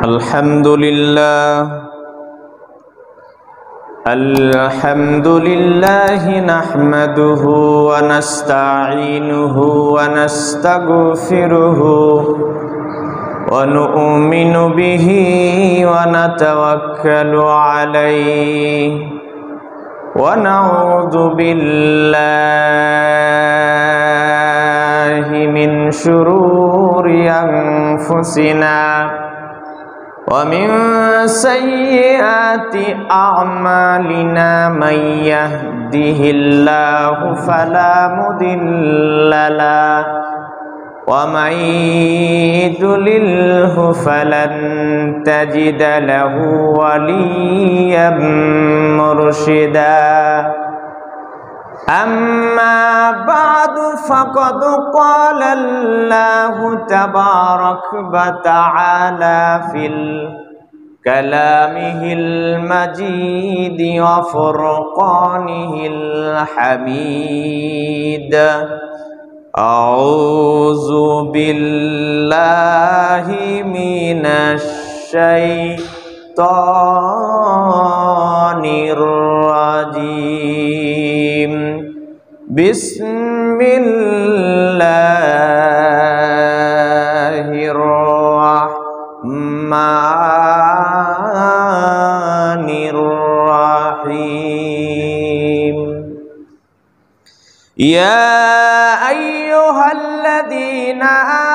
الحمد لله نحمده ونستعينه ونستغفره ونؤمن به ونتوكل عليه ونعوذ بالله من شرور أنفسنا ومن سيئات أعمالنا من يهده الله فلا مضل له ومن يضلله فلن تجد له وليا مرشدا أما بعد فقد قال الله تبارك وتعالى في كلامه المجيد وفرقانه الحميد أعوذ بالله من الشيطان الرجيم بسم الله الرحمن الرحيم يا أيها الذين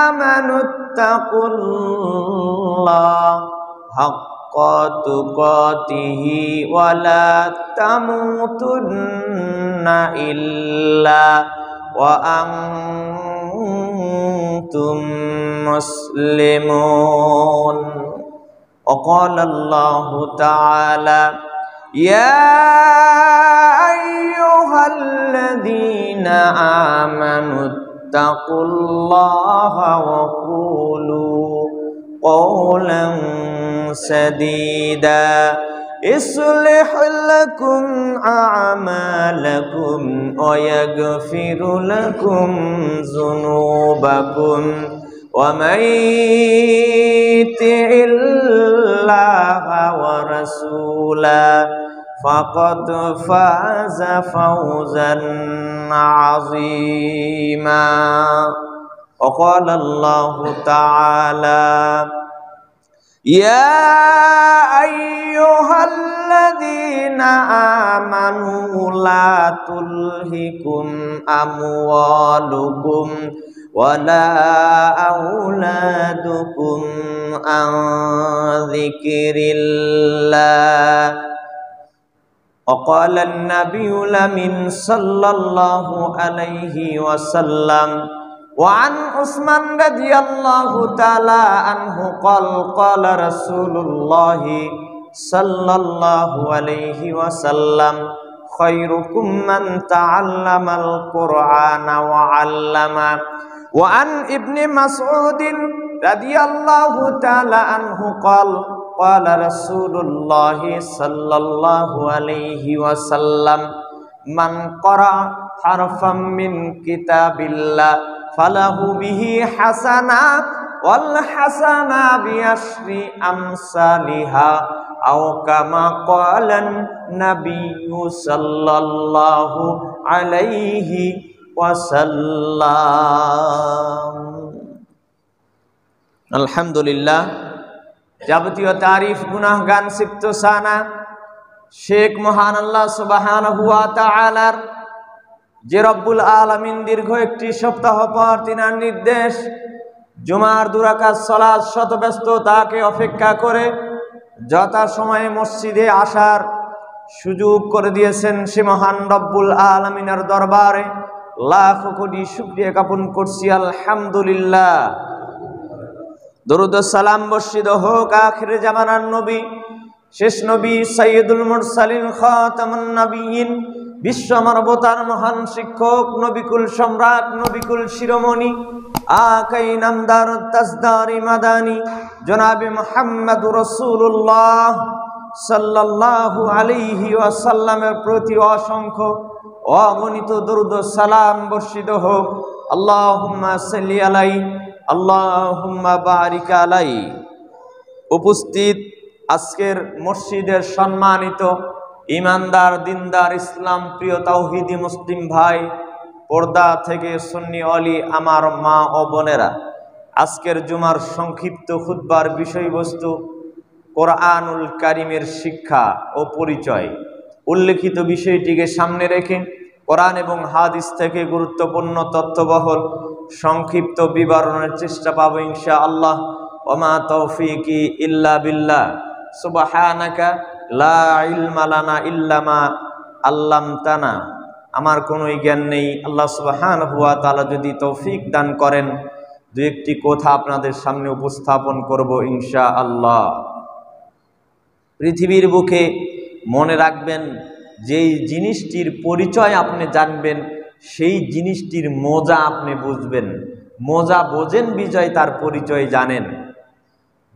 آمنوا اتقوا الله حق تقاته ولا تموتن إلا وأنتم مسلمون وقال الله تعالى يا أيها الذين آمنوا اتقوا الله وقولوا قولا سديدا يصلح لكم أعمالكم ويغفر لكم ذنوبكم ومن يطع الله ورسوله فقد فاز فوزا عظيما وقال الله تعالى يا أيها الذين آمنوا لا تلهكم أموالكم ولا أولادكم عن ذكر الله وقال النبي الأمين صلى الله عليه وسلم وعن عثمان رضي الله تعالى عنه قال رسول الله صلى الله عليه وسلم خيركم من تعلم القرآن وعلمه وعن ابن مسعود رضي الله تعالى عنه قال رسول الله صلى الله عليه وسلم من قرأ حرفا من كتاب الله فله به حسنة والحسنة بعشر أمثالها أو كما قال النبي صلى الله عليه وسلم الحمد لله যাবতীয় তারিফ গুনাহ গান সিফত সানা শেখ মহান আল্লাহ সুবহানাহু ওয়া তাআলার যে রব্বুল আলামিন দীর্ঘ একটি সপ্তাহ পর তিনার নির্দেশ জুমার দুরাকাত সালাত শত ব্যস্ততাকে অপেক্ষা করে যথা সময়ে মসজিদে আসার সুযোগ করে দিয়েছেন সে মহান রব্বুল আলামিনের দরবারে লাখ কোটি শুকরিয়া জ্ঞাপন করছি আলহামদুলিল্লাহ। দরুদ ও সালাম বর্ষিত হোক আখিরে জামানার নবী শেষ নবী সাইয়্যিদুল মুরসালিন খাতামুন নবিয়্যিন বিশ্ব মানবতার মহান শিক্ষক নবিকুল সম্রাট নবিকুল শিরোমণি আকাই নামদার তাজদারি মাদানী জনাবে মুহাম্মদুর রাসূলুল্লাহ সাল্লাল্লাহু আলাইহি ওয়াসাল্লামের প্রতি অসংখ্য অগণিত দরুদ ও সালাম বর্ষিত হোক। আল্লাহুম্মা সাল্লি আলাইহি আল্লাহুম্মা বারিক আলাইহি। উপস্থিত আজকের মসজিদের সম্মানিত ইমানদার দিনদার ইসলাম প্রিয় তাওহীদি মুসলিম ভাই, পর্দা থেকে সুন্নি অলি আমার মা ও বোনেরা, আজকের জুমার সংক্ষিপ্ত খুতবার বিষয়বস্তু কোরআনুল কারীমের শিক্ষা ও পরিচয়। উল্লেখিত বিষয়টিকে সামনে রেখে কোরআন এবং হাদিস থেকে গুরুত্বপূর্ণ তথ্যবহল সংক্ষিপ্ত বিবরণের চেষ্টা পাব ইনশাআল্লাহ। ওমা তৌফিকি ইল্লা বিল্লাহ, সুবহানাকা লা ইলমা লানা ইল্লা মা আল্লামতানা। আমার কোনো জ্ঞান নেই, আল্লাহ সুবহানাহু ওয়া তাআলা যদি তৌফিক দান করেন দু একটি কথা আপনাদের সামনে উপস্থাপন করব ইনশাআল্লাহ। পৃথিবীর বুকে মনে রাখবেন, যেই জিনিসটির পরিচয় আপনি জানবেন সেই জিনিসটির মজা আপনি বুঝবেন। মজা বোঝেন বিজয়, তার পরিচয় জানেন।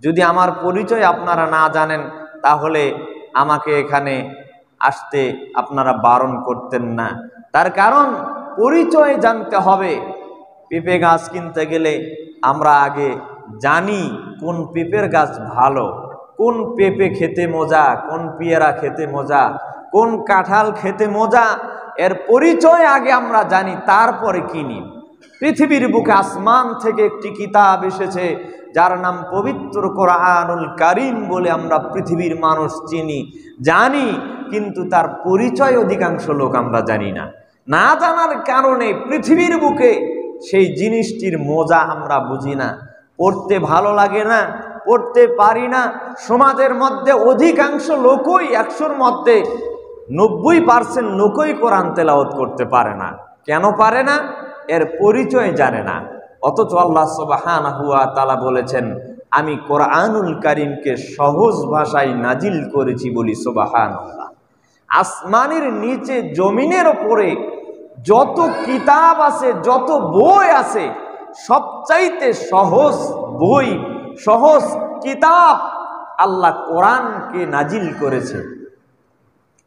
যদি আমার পরিচয় আপনারা না জানেন তাহলে আমাকে এখানে আসতে আপনারা বারণ করতেন না। তার কারণ পরিচয় জানতে হবে। পেঁপে গাছ কিনতে গেলে আমরা আগে জানি কোন পেঁপের গাছ ভালো, কোন পেঁপে খেতে মজা, কোন পেয়ারা খেতে মজা, কোন কাঁঠাল খেতে মজা, এর পরিচয় আগে আমরা জানি, তারপরে কিনি। পৃথিবীর বুকে আসমান থেকে একটি কিতাব এসেছে যার নাম পবিত্র কোরআনুল কারীম বলে আমরা পৃথিবীর মানুষ চিনি, জানি, কিন্তু তার পরিচয় অধিকাংশ লোক আমরা জানি না। না জানার কারণে পৃথিবীর বুকে সেই জিনিসটির মজা আমরা বুঝি না, পড়তে ভালো লাগে না, পড়তে পারি না। সমাজের মধ্যে অধিকাংশ লোকই, 100-র মধ্যে 90% লোকই কোরআন তেলাওয়াত করতে পারে না। কেন পারে না? এর পরিচয় জানে না। অথচ আল্লাহ সুবহানাহু ওয়া তাআলা বলেছেন, আমি কোরআনুল কারীমকে সহজ ভাষায় নাজিল করেছি বলি সুবহানাল্লাহ। আসমানের নিচে জমিনের উপরে যত কিতাব আছে, যত বই আছে, সবচাইতে সহজ বই, সহজ কিতাব আল্লাহ কোরআনকে নাজিল করেছে।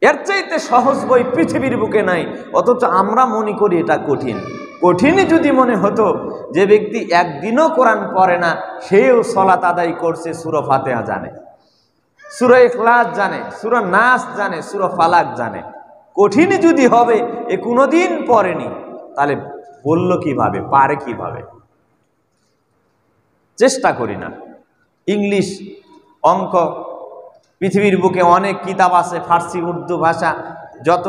এর চাইতে সহজ বই পৃথিবীর বুকে নাই। অথচ আমরা মনে করি এটা কঠিন। কঠিনই যদি মনে হতো, যে ব্যক্তি একদিনও কোরআন পড়ে না সেও সালাত আদায় করছে, সূরা ফাতিহা জানে, সূরা ইখলাস জানে, সূরা নাস জানে, সূরা ফালাক জানে। কঠিনই যদি হবে, এ কোনোদিন পড়েনি, তাহলে বলল কিভাবে, পারে কিভাবে? চেষ্টা করি না। ইংলিশ, অঙ্ক, পৃথিবীর বুকে অনেক কিতাব আছে, ফার্সি, উর্দু ভাষা, যত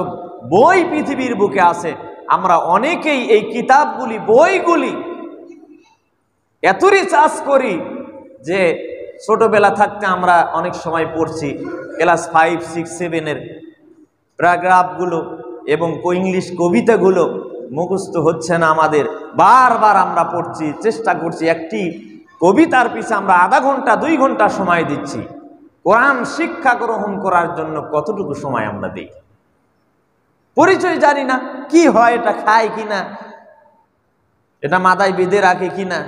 বই পৃথিবীর বুকে আছে, আমরা অনেকেই এই কিতাবগুলি, বইগুলি এত রিসার্চ করি যে ছোটবেলা থাকতে আমরা অনেক সময় পড়ছি, ক্লাস 5, 6, 7-এর প্যারাগ্রাফগুলো এবং ইংলিশ কবিতাগুলো মুখস্থ হচ্ছে না আমাদের। বারবার আমরা পড়ছি, চেষ্টা করছি, একটি কবিতার পিছনে আমরা আধা ঘন্টা 2 ঘন্টা সময় দিচ্ছি। কোরআন শিক্ষা গ্রহণ করার জন্য কতটুকু সময় আমরা দিই? পরিচয় জানি না, কি হয়, এটা খায় কিনা, এটা মাথায় বেঁধে রাখে কিনা,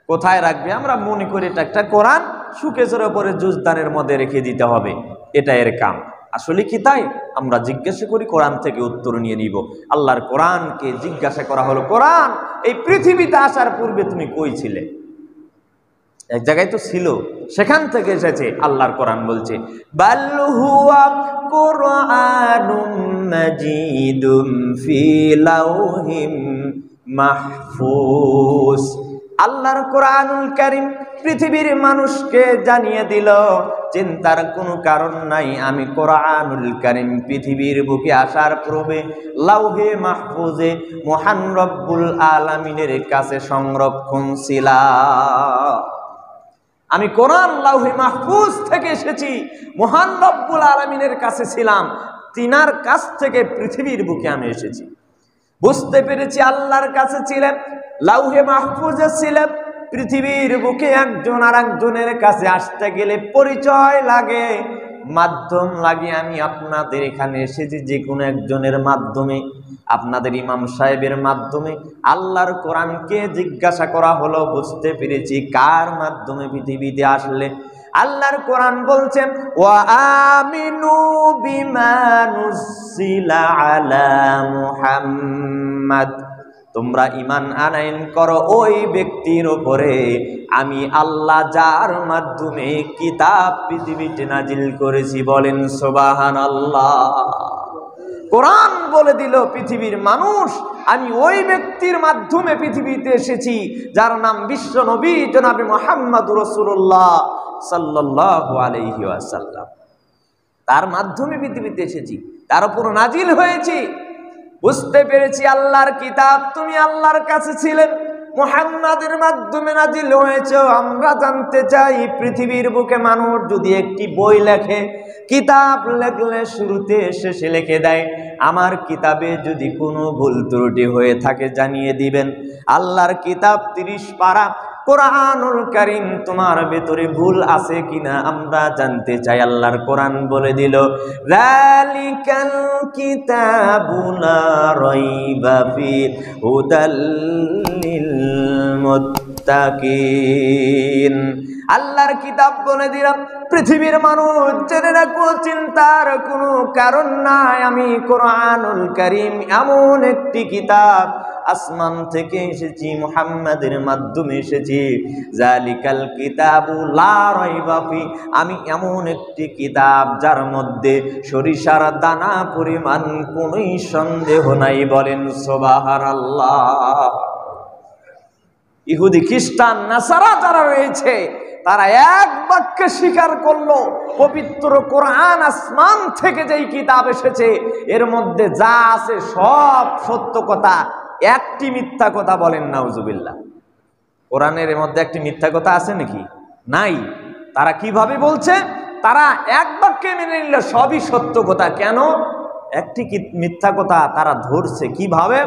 কোথায় রাখবে। আমরা মনে করি এটা একটা কোরআন, সুকেশের ওপরে জুজদানের মধ্যে রেখে দিতে হবে, এটা এর কাম। আসলে কি তাই? আমরা জিজ্ঞাসা করি, কোরআন থেকে উত্তর নিয়ে নিব। আল্লাহর কোরআনকে জিজ্ঞাসা করা হলো, কোরআন এই পৃথিবীতে আসার পূর্বে তুমি কই ছিলে? এক জায়গায় তো ছিল, সেখান থেকে এসেছে। আল্লাহর কোরআন বলছে, বাল হুয়া কুরআনুম মাজিদুম ফি লাউহিম মাহফুজ। আল্লাহর কোরআনুল কারীম পৃথিবীর মানুষকে জানিয়ে দিল, চিন্তার কোনো কারণ নাই, আমি কোরআনুল কারীম পৃথিবীর বুকে আসার পূর্বে লাউহে মাহফুজে মহান রব্বুল আলামিনের কাছে সংরক্ষণ ছিলাম। আমি কোরআন লাউহে মাহফুজ থেকে এসেছি, মহান রব্বুল আলামিনের কাছে ছিলাম, তিনার কাছ থেকে পৃথিবীর বুকে আমি এসেছি। বুঝতে পেরেছি আল্লাহর কাছে ছিলেন, লাউহে মাহফুজে ছিলেন। পৃথিবীর বুকে একজন আর একজনের কাছে আসতে গেলে পরিচয় লাগে, মাধ্যম লাগে। আমি আপনাদের এখানে এসেছি যে কোনো একজনের মাধ্যমে, আপনাদের ইমাম সাহেবের মাধ্যমে। আল্লাহর কোরআনকে জিজ্ঞাসা করা হলো, বুঝতে পেরেছি কার মাধ্যমে পৃথিবীতে আসলে। আল্লাহর কোরআন বলছেন, ওয়া আমিনু বিমা নুজিলা আলা মুহাম্মাদ তোমরা ঈমান আনয়ন করো ওই ব্যক্তির উপরে আমি আল্লাহ যার মাধ্যমে কিতাব পৃথিবীতে নাজিল করেছি। বলেন সুবহানাল্লাহ। কোরআন বলে দিল পৃথিবীর মানুষ আমি ওই ব্যক্তির মাধ্যমে পৃথিবীতে এসেছি যার নাম বিশ্ব নবী জনাবে মুহাম্মদুর রাসূলুল্লাহ সাল্লাল্লাহু আলাইহি ওয়াসাল্লাম। তার মাধ্যমে পৃথিবীতে এসেছি, তার উপর নাজিল হয়েছি। বুঝতে পেরেছি আল্লাহর কিতাব তুমি আল্লাহর কাছে ছিলেন, মুহাম্মাদের মাধ্যমে নাজিল হয়েছে। আমরা জানতে চাই পৃথিবীর বুকে মানুষ যদি একটি বই লেখে, কিতাব লেখলে শুরুতে শেষে লিখে দেয়, আমার কিতাবে যদি কোনো ভুল ত্রুটি হয়ে থাকে জানিয়ে দিবেন। আল্লাহর কিতাব 30 পারা কোরআনুল কারীম, তোমার ভেতরে ভুল আছে কিনা আমরা জানতে চাই। আল্লাহর কোরআন বলে দিল যালিকাল কিতাবু লা রাইবা ফিহি হুদাল লিল মুত্তাকিন। আল্লাহর কিতাব বলে দিলাম পৃথিবীর মানুষ জেনে রাখো, চিন্তার কোনো কারণ নাই। আমি কোরআনুল কারীম এমন একটি কিতাব, আসমান থেকে এসেছি, মুহাম্মাদের মাধ্যমে এসেছি। জালিকাল কিতাবু লা রাইবা ফি, আমি এমন একটি কিতাব যার মধ্যে সরিষার দানা পরিমাণ কোনোই সন্দেহ নাই। বলেন সুবহানাল্লাহ। ইহুদি খ্রিস্টান নাসারা যারা রয়েছে তারা এক বাক্যে স্বীকার করলো পবিত্র কোরআন আসমান থেকে যেই কিতাব এসেছে এর মধ্যে যা আছে সব সত্য কথা, একটি মিথ্যা কথা। বলেন নাউজুবিল্লাহ। কোরআনের মধ্যে একটি মিথ্যা কথা আছে নাকি? নাই। তারা কিভাবে বলছে? তারা এক বাক্যে মেনে নিল সবই সত্য কথা। কেন? একটি মিথ্যা কথা তারা ধরছে। কিভাবে?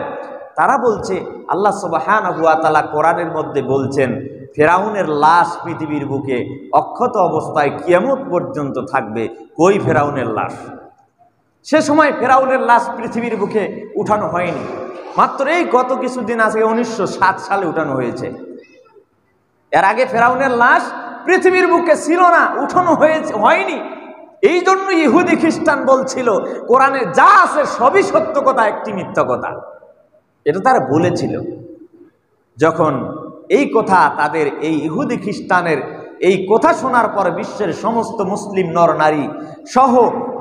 তারা বলছে আল্লাহ সুবহানাহু ওয়া তাআলা কোরআনের মধ্যে বলছেন ফেরাউনের লাশ পৃথিবীর বুকে অক্ষত অবস্থায় কিয়ামত পর্যন্ত থাকবে। কই ফেরাউনের লাশ? সে সময় ফেরাউনের লাশ পৃথিবীর বুকে উঠানো হয়নি, মাত্র এই গত কিছুদিন আগে 1907 সালে উঠানো হয়েছে। এর আগে ফেরাউনের লাশ পৃথিবীর বুকে ছিল না, উঠানো হয়নি। এই জন্য ইহুদি খ্রিস্টান বলছিল কোরআনে যা আছে সবই সত্য কথা, একটি মিথ্যা কথা। এটা তারা বলেছিল। যখন এই কথা তাদের এই ইহুদি খ্রিস্টানের এই কথা শোনার পর বিশ্বের সমস্ত মুসলিম নর নারী সহ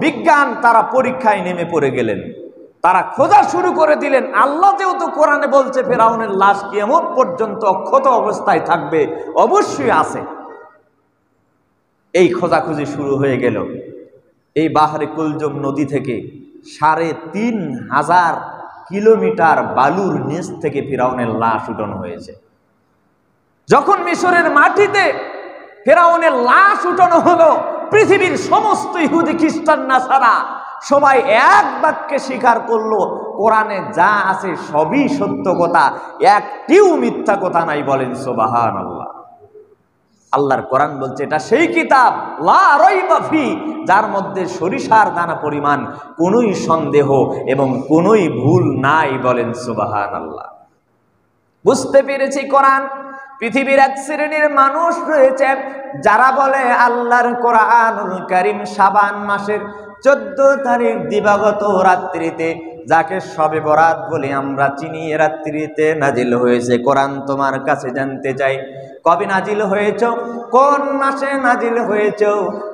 বিজ্ঞান তারা পরীক্ষায় নেমে পড়ে গেলেন। তারা খোঁজা শুরু করে দিলেন আল্লাহ যেহেতু কোরআনে বলছে ফেরাউনের লাশ কিয়ামত পর্যন্ত অক্ষত অবস্থায় থাকবে, অবশ্যই আছে। এই খোঁজাখুঁজি শুরু হয়ে গেল। এই বাহরে কুলজম নদী থেকে ৩,৫০০ কিলোমিটার বালুর নিচ থেকে ফেরাউনের লাশ উঠানো হয়েছে। যখন মিশরের মাটিতে ফেরাউনের লাশ উঠানো হলো, পৃথিবীর সমস্ত ইহুদি খ্রিস্টান নাসারা সবাই এক বাক্যে স্বীকার করলো কোরআনে যা আছে সবই সত্য কথা, একটিও মিথ্যা কথা নাই। বলেন সুবহানাল্লাহ। আল্লাহর কোরআন বলছে এটা সেই কিতাব লা রাইবা ফি, যার মধ্যে সরিষার দানা পরিমাণ কোনোই সন্দেহ এবং কোনোই ভুল নাই। বলেন সুবহানাল্লাহ। বুঝতে পেরেছি কোরআন। পৃথিবীর এক শ্রেণীর মানুষ রয়েছে যারা বলে আল্লাহর কোরআনুল কারীম শাবান মাসের 14 তারিখ দিবাগত রাত্রিতে, যাকে শবে বরাত বলে আমরা চিনি, রাত্রিতে নাজিল হয়েছে। কোরআন তোমার কাছে জানতে চাই কবে নাজিল হয়েছ, কোন মাসে নাজিল হয়েছ?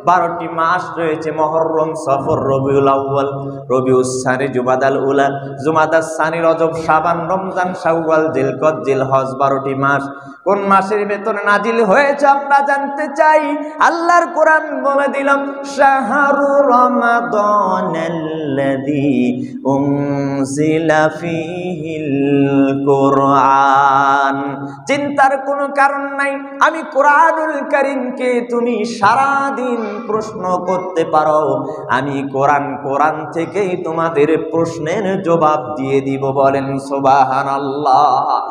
12টি মাস রয়েছে, মুহররম, সফর, রবিউল আউয়াল, রবিউস সানি, জুমাদাল উলা, জুমাদাস সানি, রজব, শাবান, রমজান, শাওয়াল, জিলকদ, জিলহজ, 12টি মাস। কোন মাসের ভেতরে নাজিল হয়েছে আমরা জানতে চাই। আল্লাহর কোরআন বলে দিলাম শাহরু রমাদানাল্লাযী উনজিলা ফীহিল কোরআন। চিন্তার কোনো কারণ নাই। আমি কোরআনুল কারীমকে তুমি সারা দিন প্রশ্ন করতে পারো, আমি কোরআন থেকেই তোমাদের প্রশ্নের জবাব দিয়ে দিব। বলেন সুবহানাল্লাহ।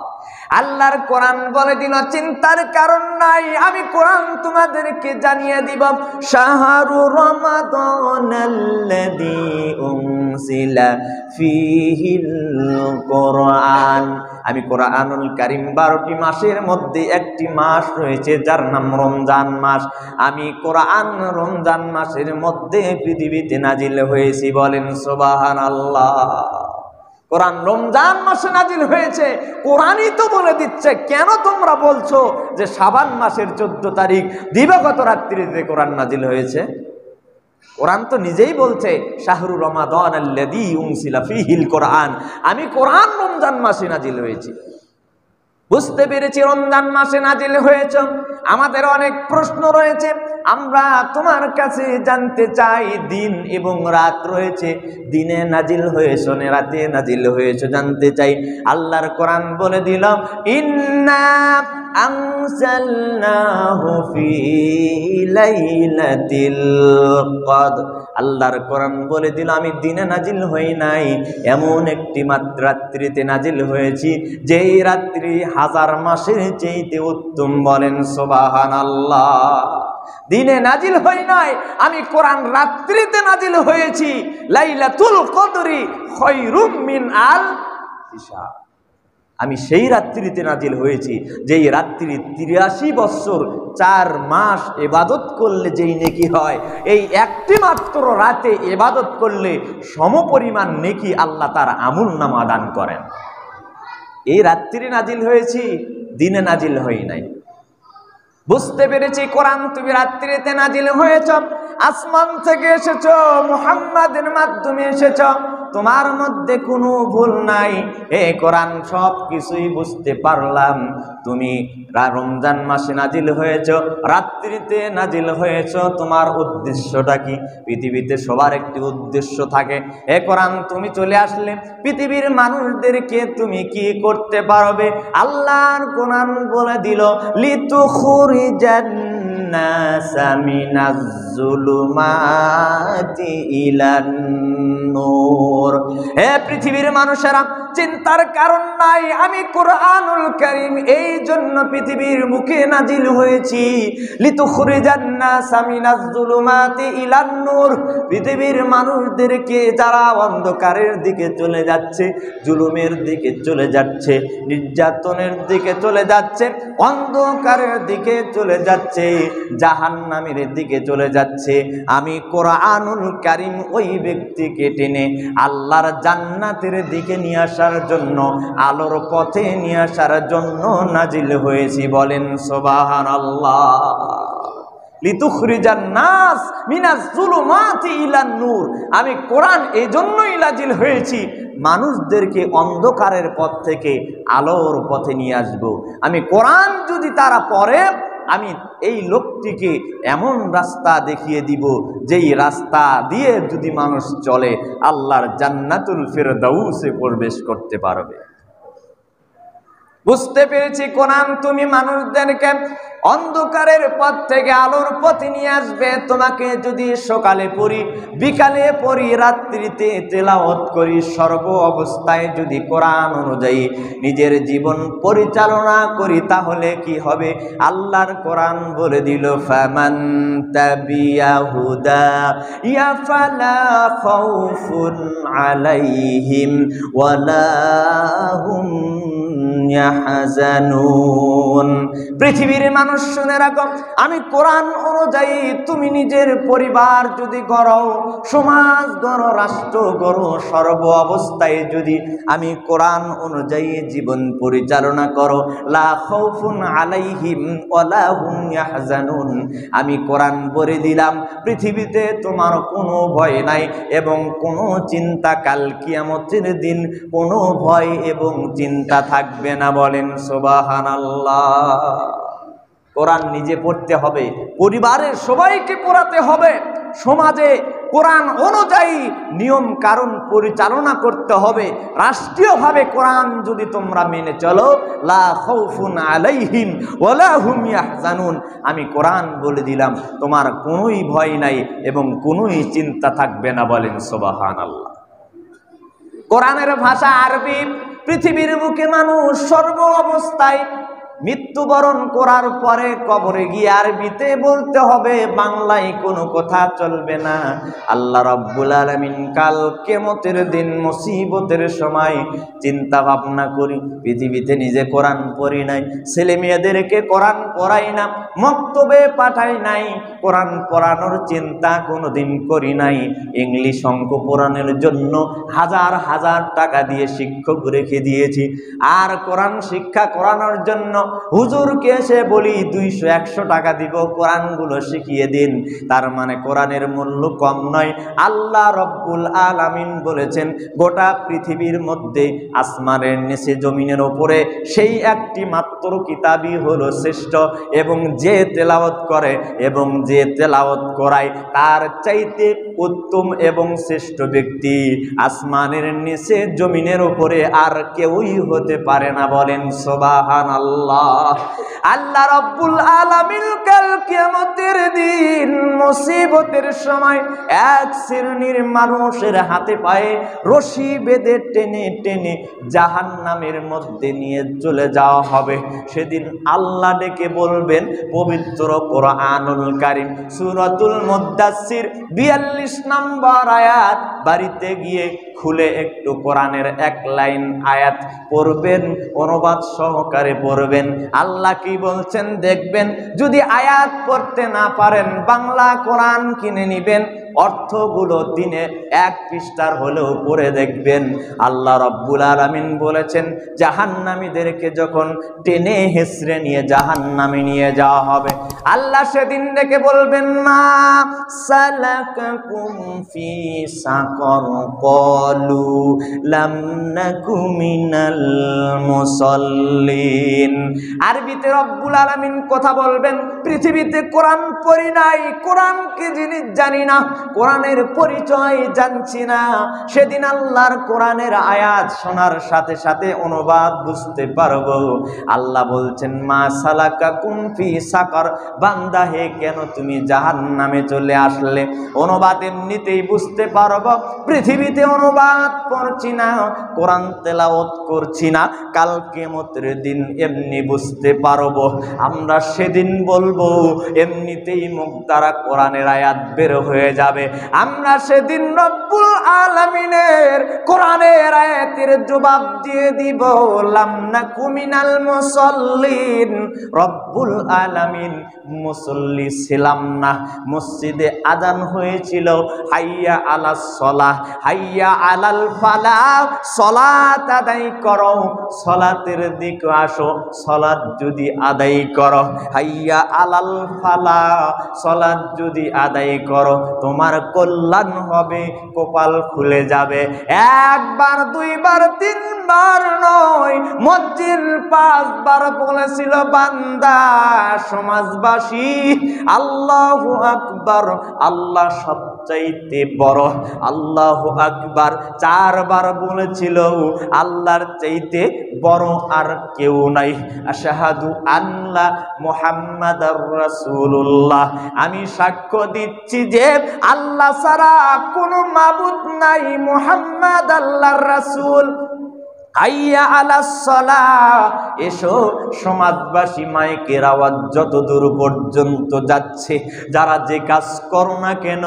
আল্লাহর কোরআন বলে দিল চিন্তার কারণ নাই, আমি কোরআন তোমাদেরকে জানিয়ে দিব। শাহরু রমাদানাল্লাযী উনজিলা ফীহিল কোরআন। আমি কোরআনুল কারীম 12টি মাসের মধ্যে একটি মাস রয়েছে যার নাম রমজান মাস। আমি কোরআন রমজান মাসের মধ্যে পৃথিবীতে নাজিল হয়েছি। বলেন সুবহানাল্লাহ। কোরআন রমজান মাসে নাজিল হয়েছে। কোরআনই তো বলে দিচ্ছে, কেন তোমরা বলছো যে শাবান মাসের 14 তারিখ দিবাগত রাত্রিতে কোরআন নাজিল হয়েছে? কোরআন তো নিজেই বলছে শাহরু রমাদান আল্লাযী উনজিলা ফীহিল কোরআন, আমি কোরআন রমজান মাসে নাজিল হয়েছি। বুঝতে পেরেছি রমজান মাসে নাজিল হয়েছে। আমাদের অনেক প্রশ্ন রয়েছে, আমরা তোমার কাছে জানতে চাই, দিন এবং রাত রয়েছে, দিনে নাজিল হয়েছে না রাতে নাজিল হয়েছে জানতে চাই। আল্লাহর কোরআন বলে দিল, ইন্না আনজালনাহু ফি লাইলাতিল কদর। আল্লাহর কোরআন বলে দিল, আমি দিনে নাজিল হই নাই, এমন একটি মাত্র রাত্রিতে নাজিল হয়েছি যেই রাত্রি 1000 মাসের চাইতে উত্তম। বলেন সুবহানাল্লাহ। দিনে নাজিল হই নাই, আমি কোরআন রাত্রিতে নাজিল হয়েছি। লাইলাতুল কদরি খায়রুম মিন আলফি শাহর, আমি সেই রাত্রিতে নাজিল হয়েছি যেই রাত্রি 83 বছর 4 মাস ইবাদত করলে যেই নেকি হয়, এই একটি মাত্র রাতে ইবাদত করলে সমপরিমাণ নেকি আল্লাহ তার আমলনামা দান করেন। এই রাত্রি নাজিল হয়েছি, দিনে নাজিল হই নাই। বুঝতে পেরেছি কোরআন তুমি রাত্রিতে নাজিল হয়েছ, আসমান থেকে এসেছ, মুহাম্মাদের মাধ্যমে এসেছ, তোমার মধ্যে কোনো ভুল নাই। হে কোরআন সব কিছুই বুঝতে পারলাম। তুমি রমজান মাসে নাজিল হয়েছ, রাত্রিতে নাজিল হয়েছ, তোমার উদ্দেশ্যটা কি? পৃথিবীতে সবার একটি উদ্দেশ্য থাকে। হে কোরআন তুমি চলে আসলে পৃথিবীর মানুষদেরকে তুমি কি করতে পারবে? আল্লাহর কোরআন বলে দিল, লিতুখরিজান নাসা মিনাজ যুলুমাতি ইলান নূর। হে পৃথিবীর মানুষেরা, চিন্তার কারণ নাই, আমি কোরআনুল কারীম এই জন্য পৃথিবীর মুখে নাজিল হয়েছি, লিতুখরিজান নাসা মিনাজ যুলুমাতি ইলান নূর। পৃথিবীর মানুষদেরকে যারা অন্ধকারের দিকে চলে যাচ্ছে, জুলুমের দিকে চলে যাচ্ছে, নির্যাতনের দিকে চলে যাচ্ছে, অন্ধকারের দিকে চলে যাচ্ছে, জাহান্নামের দিকে চলে যাচ্ছে, আমি কোরআনুল কারীম ওই ব্যক্তিকে টেনে আল্লাহর জান্নাতের দিকে নিয়ে আসার জন্য, আলোর পথে নিয়ে আসার জন্য নাজিল হয়েছি। বলেন সুবহানাল্লাহ। লিতুখরিজান নাস মিনাজ যুলুমাতি ইলান নূর, আমি কোরআন এজন্যই নাজিল হয়েছি মানুষদেরকে অন্ধকারের পথ থেকে আলোর পথে নিয়ে আসব। আমি কোরআন যদি তারা পড়ে, আমি এই লোকটিকে এমন রাস্তা দেখিয়ে দিব যেই রাস্তা দিয়ে যদি মানুষ চলে আল্লাহর জান্নাতুল ফিরদাউসে প্রবেশ করতে পারবে। বুঝতে পেরেছি কোরআন তুমি মানুষদেরকে অন্ধকারের পথ থেকে আলোর পথে নিয়ে আসবে। তোমাকে যদি সকালে পড়ি, বিকালে পড়ি, রাত্রিতে তেলাওয়াত করি, সর্ব অবস্থায় যদি কোরআন অনুযায়ী নিজের জীবন পরিচালনা করি, তাহলে কি হবে? আল্লাহর কোরআন বলে দিল, ফামান তাবিয়া হুদা ইয়া ফালা খাউফুন আলাইহিম ওয়ালা হুম ইয়াহজানুন। পৃথিবীর মানুষ শুনে রাখো, আমি কোরআন অনুযায়ী তুমি নিজের পরিবার যদি গড়ো, সমাজ গড়ো, রাষ্ট্র গড়ো, সর্ব অবস্থায় যদি আমি কোরআন অনুযায়ী জীবন পরিচালনা করো, লা খাউফুন আলাইহিম ওয়ালা হুম ইয়াহজানুন। আমি কোরআন বলে দিলাম পৃথিবীতে তোমার কোনো ভয় নাই এবং কোনো চিন্তা, কাল কিয়ামতের দিন কোনো ভয় এবং চিন্তা থাকবে না। বলেন সুবহানাল্লাহ। কোরআন নিজে পড়তে হবে, পরিবারের সবাইকে পড়াতে হবে, সমাজে কোরআন অনুযায়ী নিয়ম কারণ পরিচালনা করতে হবে। রাষ্ট্রীয়ভাবে কোরআন যদি তোমরা মেনে চলো, লা খাউফুন আলাইহিম ওয়ালা হুম ইয়াহজানুন, আমি কোরআন বলে দিলাম তোমার কোনোই ভয় নাই এবং কোনোই চিন্তা থাকবে না। বলেন সুবহানাল্লাহ। কোরআনের ভাষা আরবি। পৃথিবীর বুকে মানুষ সর্ব অবস্থায় মৃত্যুবরণ করার পরে কবরে গিয়ে আরবিতে বলতে হবে, বাংলায় কোনো কথা চলবে না। আল্লাহ রাব্বুল আলামিন কাল কিয়ামতের দিন মুসিবতের সময় চিন্তা ভাবনা করি, পৃথিবীতে নিজে কোরআন পড়ি নাই, ছেলে মেয়েদেরকে কোরআন পড়াই না, মক্তবে পাঠাই নাই, কোরআন পড়ানোর চিন্তা কোনোদিন করি নাই, ইংলিশ অঙ্ক পড়ানোর জন্য হাজার হাজার টাকা দিয়ে শিক্ষক রেখে দিয়েছি, আর কোরআন শিক্ষা করানোর জন্য হুজুরকে এসে বলি 200-100 টাকা দিব, কোরআনগুলো শিখিয়ে দিন। তার মানে কোরআনের মূল্য কম নয়। আল্লাহ রব্বুল আলামিন বলেছেন গোটা পৃথিবীর মধ্যে আসমানের নিচে জমিনের ওপরে সেই একটি মাত্র কিতাবই হলো শ্রেষ্ঠ, এবং যে তেলাওয়াত করে এবং যে তেলাওয়াত করায় তার চাইতে উত্তম এবং শ্রেষ্ঠ ব্যক্তি আসমানের নিচে জমিনের উপরে আর কেউই হতে পারে না। বলেন সুবহানাল্লাহ। আল্লাহ রাব্বুল আলামিন কাল কিয়ামতের দিন মুসিবতের সময় এক শ্রেণীর মানুষের হাতে পায়ে রশি বেঁধে টেনে টেনে জাহান্নামের মধ্যে নিয়ে চলে যাওয়া হবে। সেদিন আল্লাহ ডেকে বলবেন, পবিত্র কোরআনুল কারীম সূরাতুল মুদ্দাসসির 42 নম্বর আয়াত বাড়িতে গিয়ে খুলে একটু কোরআনের এক লাইন আয়াত পড়বেন, অনুবাদ সহকারে পড়বেন। আল্লাহ কি বলছেন দেখবেন। যদি আয়াত পড়তে না পারেন বাংলা কোরআন কিনে নিবেন, অর্থগুলো দিনে 1 পৃষ্ঠার হলেও পড়ে দেখবেন। আল্লাহ রাব্বুল আলামিন বলেছেন জাহান্নামীদেরকে যখন টেনে হেসড়ে নিয়ে জাহান্নামে নিয়ে যাওয়া হবে, আল্লাহ সেদিন ডেকে বলবেন মা সালাকাকুম ফি সাকর ক্বালু লাম নাকু মিনাল মুসাল্লিন। আরবিতে রব্বুল আলামিন কথা বলবেন, পৃথিবীতে কোরআন পড়ি নাই, কোরআন কি জিনিস জানি না, কোরআনের পরিচয় জানছি না। সেদিন আল্লাহর কোরআনের আয়াত শোনার সাথে সাথে অনুবাদ বুঝতে পারবো। আল্লাহ বলছেন মা সালাকাকুম ফি সাকর, বান্দা হে কেন তুমি জাহান্নামে চলে আসলে? অনুবাদ এমনিতেই বুঝতে পারবো। পৃথিবীতে অনুবাদ পড়ছি না, কোরআন তেলাওয়াত করছি না, কাল কিয়ামতের দিন এমনি বুঝতে পারবো। আমরা সেদিন বলবো এমনিতেই মুখ দ্বারা কোরআনের আয়াত বের হয়ে যাবে। আমরা সেদিন রব্বুল আলামিনের কোরআনের আয়াতের জবাব দিয়ে দিব লাম নাকু মিনাল মুসাল্লিন। রব্বুল আলামিন মুসল্লি ছিলাম না। মসজিদে আযান হয়েছিল হাইয়া আলাস সালাহ হাইয়া আলাল ফালাহ, সালাত আদায় করো, সালাতের দিকে আসো, সালাত যদি আদায় করো, হাইয়া আলাল ফালাহ, সালাত যদি আদায় করো তোমার কল্যাণ হবে, কপাল খুলে যাবে। একবার, দুইবার, তিনবার নয়, মসজিদ 5 বার বলেছিল বান্দা। সমাজবাসী আল্লাহু আকবার, আল্লাহ সবচাইতে বড়, আল্লাহু আকবার 4 বার বলেছিল, আল্লাহর চাইতে বড় আর কেউ নাই। আশহাদু আল্লা মুহাম্মাদার রাসূলুল্লাহ, আমি সাক্ষ্য দিচ্ছি যে আল্লাহ ছাড়া কোনো মাবুদ নাই, মুহাম্মদ আল্লাহর রাসূল। হাইয়া আলাস সালাহ, এসো। সমাজবাসী মাইকের আওয়াজ যত দূর পর্যন্ত যাচ্ছে, যারা যে কাজ করো না কেন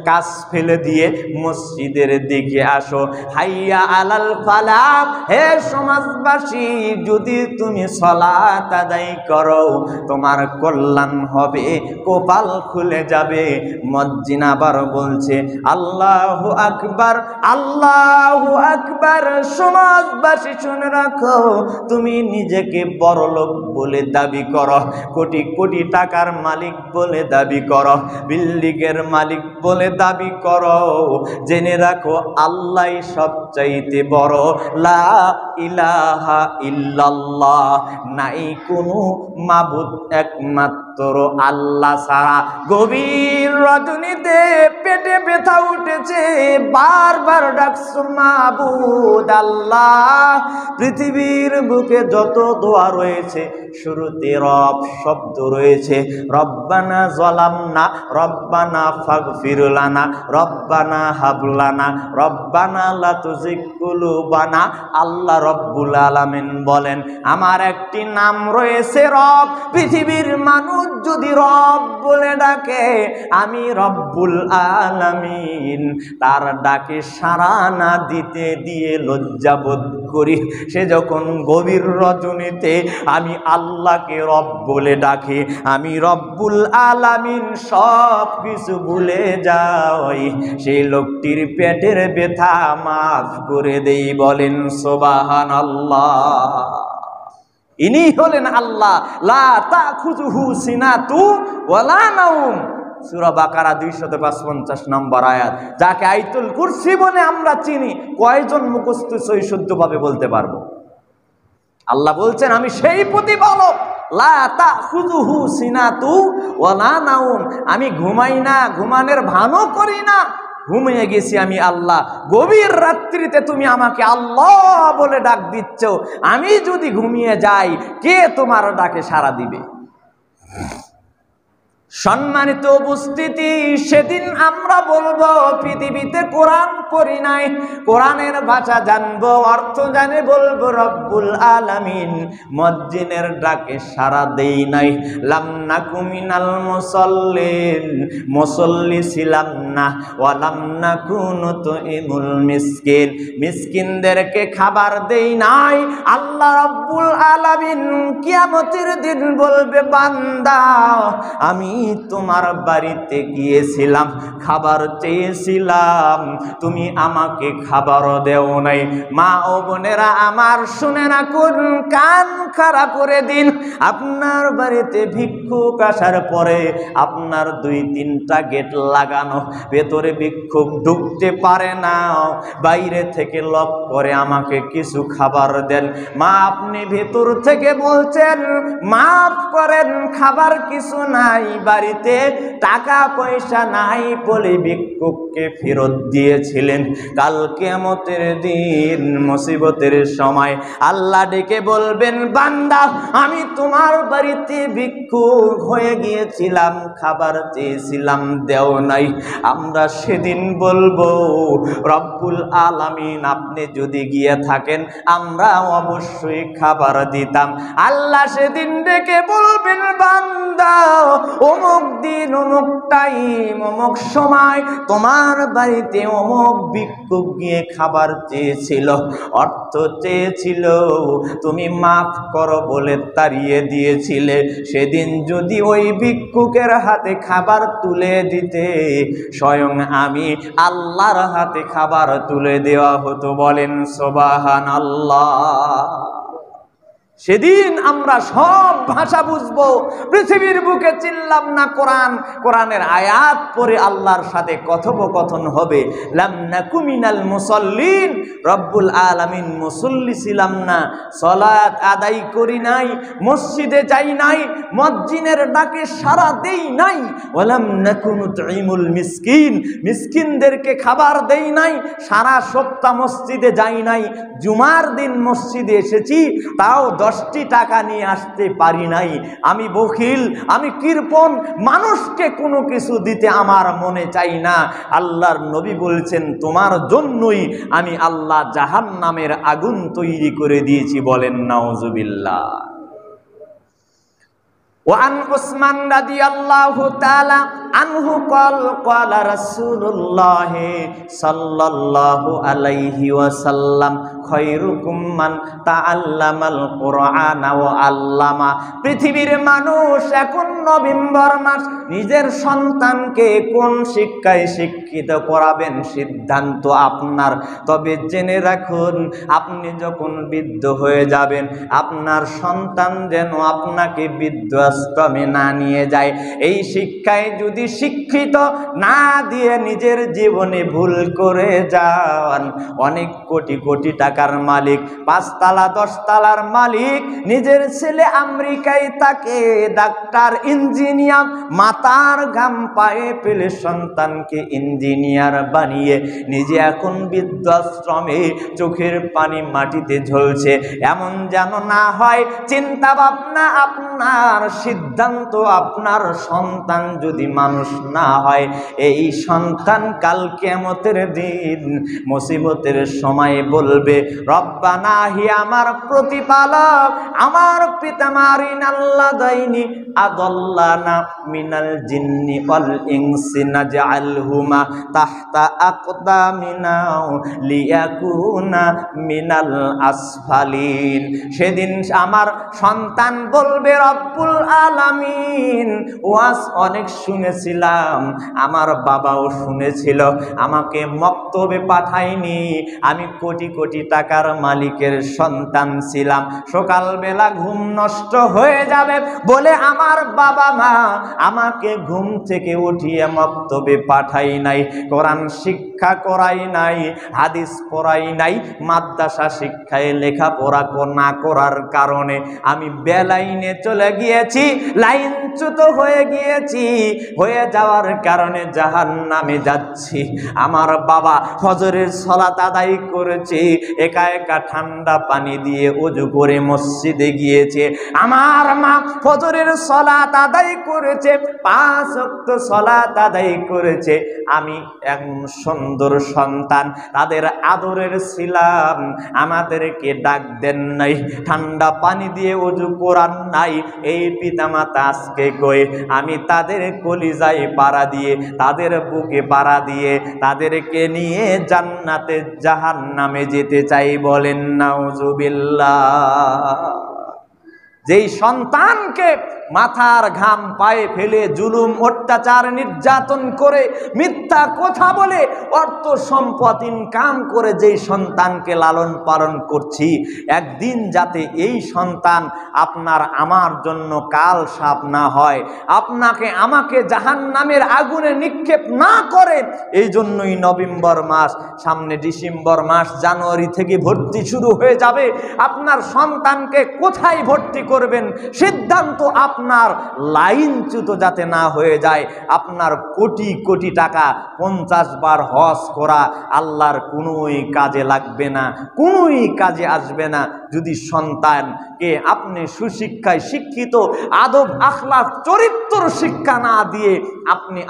কাজ ফেলে দিয়ে মসজিদের দিকে আসো। হাইয়া আলাল ফালাহ, হে সমাজবাসী যদি তুমি সালাত আদায় করো তোমার কল্যাণ হবে, কপাল খুলে যাবে। মুয়াজ্জিন আবার বলছে আল্লাহু আকবার, আল্লাহু আকবার। সমাজবাসী শুনে রাখো, তুমি নিজেকে বড় লোক বলে দাবি করো, কোটি কোটি টাকার মালিক বলে দাবি করো, বিল্ডিংয়ের মালিক বলে দাবি করো, জেনে রাখো আল্লাহই সবচাইতে বড়। লা ইলাহা ইল্লাল্লাহ, নাই কোনো মাবুদ একমাত্র আল্লাহ ছাড়া। গভীর রজনীতে পেটে ব্যথা উঠেছে, বারবার ডাকছো মাবুদ আল্লাহ। পৃথিবীর বুকে যত দোয়া রয়েছে শুরুতে রব শব্দ রয়েছে। রব্বানা যালামনা, রব্বানা ফাগফির লানা, রব্বানা হাব লানা, রব্বানা লা তুযিগ কুলুবানা। আল্লাহ রব্বুল আলামিন বলেন, আমার একটি নাম রয়েছে রব। পৃথিবীর মানুষ যদি রব বলে ডাকে, আমি রব্বুল আলামিন তার ডাকে সাড়া না দিতে দিয়ে লজ্জাবোধ করি। সে যখন গভীর রজনীতে আমি আল্লাহকে রব বলে ডাকে, আমি রব্বুল আলামিন সব কিছু ভুলে যাই, সেই লোকটির পেটের ব্যথা মাফ করে দেই। বলেন সুবহানাল্লাহ। ইনি হলেন আল্লাহ, লা তাখুযুহু সিনাতু ওয়ালা নাওম। সূরা বাকারা 255 নম্বর আয়াত, যাকে আয়াতুল কুরসি বলে আমরা চিনি। কয়জন মুখস্থ সহি শুদ্ধভাবে বলতে পারবো? আল্লাহ বলছেন, আমি সেই প্রতিপালক, লা তাখুযুহু সিনাতু ওয়ালা নাওম। আমি ঘুমাই না, ঘুমানোর ভানও করি না, ঘুমিয়ে গেছি আমি আল্লাহ। গভীর রাত্রিতে তুমি আমাকে আল্লাহ বলে ডাক দিচ্ছ, আমি যদি ঘুমিয়ে যাই, কে তোমার ডাকে সাড়া দিবে? সম্মানিত উপস্থিতি, সেদিন আমরা বলবো পৃথিবীতে কোরআন পড়ি নাই, কোরআনের ভাষা জানবো, অর্থ জানে, বলবো রব্বুল আলামিন মুয়াজ্জিনের ডাকে সাড়া দেই নাই। লাম নাকু মিনাল মুসাল্লিন, মুসল্লি ছিলাম না। ওয়া লাম নাকু নুতইমুল মিসকিন, মিসকিনদেরকে খাবার দেই নাই। আল্লাহ রব্বুল আলামিন কিয়ামতের দিন বলবে, বান্দা আমি তোমার বাড়িতে গিয়েছিলাম, খাবার চেয়েছিলাম, তুমি আমাকে খাবারও দেও নাই। মা ও বোনেরা আমার, শুনে রাখুন, কান খাড়া করে দিন। আপনার বাড়িতে ভিক্ষুক আসার পরে আপনার 2-3টা গেট লাগানো, ভেতরে ভিক্ষুক ঢুকতে পারে না, বাইরে থেকে লক করে আমাকে কিছু খাবার দেন। মা, আপনি ভেতর থেকে বলছেন মাফ করেন, খাবার কিছু নাই, বাড়িতে টাকা পয়সা নাই বলে ভিক্ষুককে ফেরত দিয়েছিলেন। কাল কিয়ামতের দিন মুসিবতের সময় আল্লাহ ডেকে বলবেন, বান্দা আমি তোমার বাড়িতে ভিক্ষুক হয়ে গিয়েছিলাম, খাবার চেয়েছিলাম, দেও নাই। আমরা সেদিন বলবো, রব্বুল আলামিন আপনি যদি গিয়ে থাকেন আমরা অবশ্যই খাবার দিতাম। আল্লাহ সেদিন ডেকে বলবেন, বান্দা অমুক দিন, অমুক টাইম, অমুক সময় তোমার বাড়িতে অমুক ভিক্ষুক গিয়ে খাবার চেয়েছিল, অর্থ চেয়েছিল, তুমি মাফ করো বলে তাড়িয়ে দিয়েছিলে। সেদিন যদি ওই ভিক্ষুকের হাতে খাবার তুলে দিতে, স্বয়ং আমি আল্লাহর হাতে খাবার তুলে দেওয়া হতো। বলেন সুবহানাল্লাহ। সেদিন আমরা সব ভাষা বুঝবো, পৃথিবীর বুকে চিনলাম না কোরআন, কোরআনের আয়াত পড়ে আল্লাহর সাথে কথোপকথন হবে। লাম নাকু মিনাল মুসাল্লিন, রব্বুল আলামিন মুসল্লি ছিলাম না, সালাত আদায় করি নাই, মসজিদে যাই নাই, মুয়াজ্জিনের ডাকে সাড়া দেই নাই। ওয়ালাম নাকু নুতইমুল মিসকিন, মিসকিনদেরকে খাবার দেই নাই, সারা সপ্তাহ মসজিদে যাই নাই, জুমার দিন মসজিদে এসেছি, তাও 10টি টাকা নিয়ে আসতে পারি নাই। আমি বখিল, আমি কৃপণ, মানুষকে কোনো কিছু দিতে আমার মনে চাই না। আল্লাহর নবী বলছেন, তোমার জন্যই আমি আল্লাহ জাহান্নামের আগুন তৈরি করে দিয়েছি। বলেন নাউজুবিল্লাহ। وعن عثمان رضي الله تعالى عنه قال قال رسول الله صلى الله عليه وسلم خيركم من تعلم القرآن وعلم। পৃথিবীর মানুষ এখন নভেম্বর মাস, নিজের সন্তানকে কোন শিক্ষায় শিক্ষিত করাবেন সিদ্ধান্ত আপনার। তবে জেনে রাখুন, আপনি যখন বৃদ্ধ হয়ে যাবেন, আপনার সন্তান যেন আপনাকে বৃদ্ধ আশ্রমে না নিয়ে যায়। এই শিক্ষায় যদি ব্যক্তি শিক্ষিত না দিয়ে নিজের জীবনে ভুল করে যান, অনেক কোটি কোটি টাকার মালিক, 5 তালা 10 তালার মালিক, নিজের ছেলে আমেরিকায় থাকে, ডাক্তার ইঞ্জিনিয়ার, মাথার ঘাম পায়ে ফেলে সন্তানকে ইঞ্জিনিয়ার বানিয়ে নিজে এখন বৃদ্ধাশ্রমে চোখের পানি মাটিতে ঝলছে। এমন যেন না হয়, চিন্তা ভাবনা আপনার, সিদ্ধান্ত আপনার, সন্তান যদি মানুষ না হয়, এই সন্তান কাল কিয়ামতের দিন মুসিবতের সময় বলবে, রব্বানা, হি আমার প্রতিপালক, আমার পিতা মারিন আল্লাহ দাইনি আদাল্লানা মিনাল জিন্নি ওয়াল ইনসি নাজআলহুমা তাহতা আকদামিনা লিয়াকুনা মিনাল আসফালিন। সেদিন আমার সন্তান বলবে, রব্বুল আলামিন, ওয়াজ অনেক শুনেছিলাম, আমার বাবাও শুনেছিল, আমাকে মক্তবে পাঠায়নি, আমি কোটি কোটি টাকার মালিকের সন্তান ছিলাম, সকালবেলা ঘুম নষ্ট হয়ে যাবে বলে আমার বাবা মা আমাকে ঘুম থেকে উঠিয়ে মক্তবে পাঠাই নাই, কোরআন শিক্ষা করাই নাই, হাদিস পড়াই নাই, মাদ্রাসা শিক্ষায় লেখাপড়া না করার কারণে আমি বেলাইনে চলে গিয়েছি, লাইনচ্যুত হয়ে গিয়েছি, হয়ে যাওয়ার কারণে জাহান্নামে যাচ্ছি। আমার বাবা ফজরের সালাত আদায় করেছে, একা একা ঠান্ডা পানি দিয়ে ওযু করে মসজিদে গিয়েছে, আমার মা ফজরের সালাত আদায় করেছে, 5 ওয়াক্ত সালাত আদায় করেছে, আমি এক সুন্দর সন্তান, তাদের আদরের ছিলাম, আমাদেরকে ডাক দেন নাই, ঠান্ডা পানি দিয়ে ওযু করান নাই, এই পিতামাতা আজকে কই আমি তাদের কলিজায় পাড়া দিয়ে, তাদের বুকে পাড়া দিয়ে তাদেরকে নিয়ে জান্নাতে জাহান্নামে যেতে চাই, বলেন নাউজুবিল্লাহ। যেই সন্তানকে মাথার ঘাম পায়ে ফেলে জুলুম, অত্যাচার, নির্যাতন করে, মিথ্যা কথা বলে, অর্থ সম্পদ ইনকাম করে যেই সন্তানকে লালন পালন করছি, একদিন যাতে এই সন্তান আপনার আমার জন্য কাল সাপ না হয়, আপনাকে আমাকে জাহান্নামের আগুনে নিক্ষেপ না করে, এই জন্যই নভেম্বর মাস, সামনে ডিসেম্বর মাস, জানুয়ারি থেকে ভর্তি শুরু হয়ে যাবে। আপনার সন্তানকে কোথায় ভর্তি করবেন সিদ্ধান্ত আপনার, লাইনচ্যুত যাতে না হয়ে যায়। আপনার কোটি কোটি টাকা 50 বার হজ করা আল্লাহর কোনোই কাজে লাগবে না, কোনোই কাজে আসবে না, যদি সন্তানকে আপনি সুশিক্ষায় শিক্ষিত, আদব আখলাক চরিত্র শিক্ষা না দিয়ে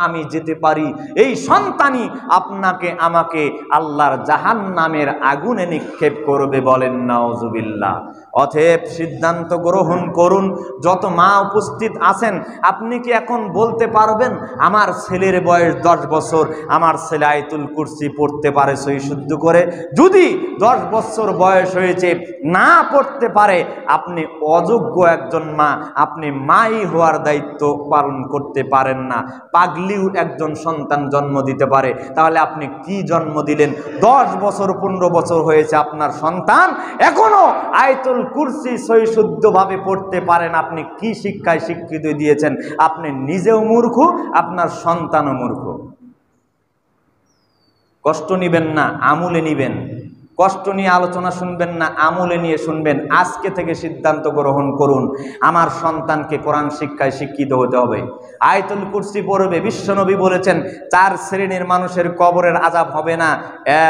আমি যেতে পারি, এই সন্তানই আপনাকে আমাকে আল্লাহর জাহান্নামের আগুনে নিক্ষেপ করবে, বলেন নাউজুবিল্লাহ। অতএব সিদ্ধান্ত গ্রহণ করুন। যত মা উপস্থিত আছেন, আপনি কি এখন বলতে পারবেন আমার ছেলের বয়স 10 বছর, আমার ছেলে আয়াতুল কুরসি পড়তে পারে সহি শুদ্ধ করে? যদি 10 বছর বয়স হয়েছে না পড়তে পারে, আপনি অযোগ্য একজন মা, আপনি মাই হওয়ার দায়িত্ব পালন করতে পারেন না। পাগলিও একজন সন্তান জন্ম দিতে পারে, তাহলে আপনি কি জন্ম দিলেন? 10 বছর 15 বছর হয়েছে আপনার সন্তান এখনো আয়াতুল কুরসি সহি শুদ্ধভাবে পড়তে পারেন, আপনি কি শিক্ষায় শিক্ষিত দিয়েছেন? আপনি নিজেও মূর্খ, আপনার সন্তানও মূর্খ। কষ্ট নিবেন না, আমলে নিবেন। কষ্ট নিয়ে আলোচনা শুনবেন না, আমলে নিয়ে শুনবেন। আজকে থেকে সিদ্ধান্ত গ্রহণ করুন, আমার সন্তানকে কোরআন শিক্ষায় শিক্ষিত হতে হবে। আয়াতুল কুরসি পড়বে। বিশ্বনবী বলেছেন 4 শ্রেণীর মানুষের কবরের আযাব হবে না।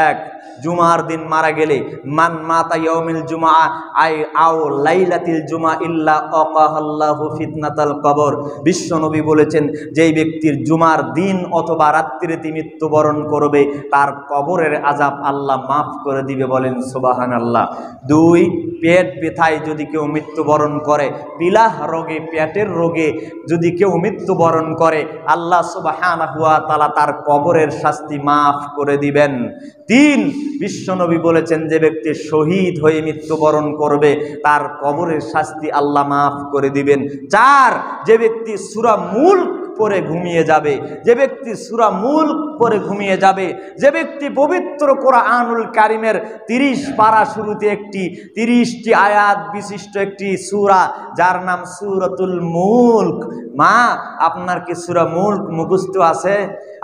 1, জুমার দিন মারা গেলে, মান মাতা ইয়াউমিল জুমআ আও লাইলাতিল জুমআ ইল্লা আকাহাল্লাহু ফিতনাতাল কবর। বিশ্বনবী বলেছেন, যেই ব্যক্তির জুমার দিন অথবা রাত্রিতে মৃত্যুবরণ করবে, তার কবরের আযাব আল্লাহ মাফ করে দিবে, বলেন সুবহানাল্লাহ। 2, পেট ব্যথায় যদি কেউ মৃত্যুবরণ করে, পিলাহ রোগে, পেটের রোগে যদি কেউ মৃত্যুবরণ করে, আল্লাহ সুবহানাহু ওয়া তাআলা তার কবরের শাস্তি মাফ করে দিবেন। 3, বিশ্বনবী বলেছেন, যে ব্যক্তি শহীদ হয়ে মৃত্যুবরণ করবে, তার কবরের শাস্তি আল্লাহ মাফ করে দিবেন। 4, যে ব্যক্তি সূরা মুলক পড়ে ঘুমিয়ে যাবে, যে ব্যক্তি সূরা মুলক পড়ে ঘুমিয়ে যাবে, যে ব্যক্তি পবিত্র কোরআনুল কারীমের 30 পারা শুরুতে একটি 30টি আয়াত বিশিষ্ট একটি সূরা, যার নাম সূরাতুল মুলক। মা, আপনার কি সূরা মুলক মুখস্থ আছে?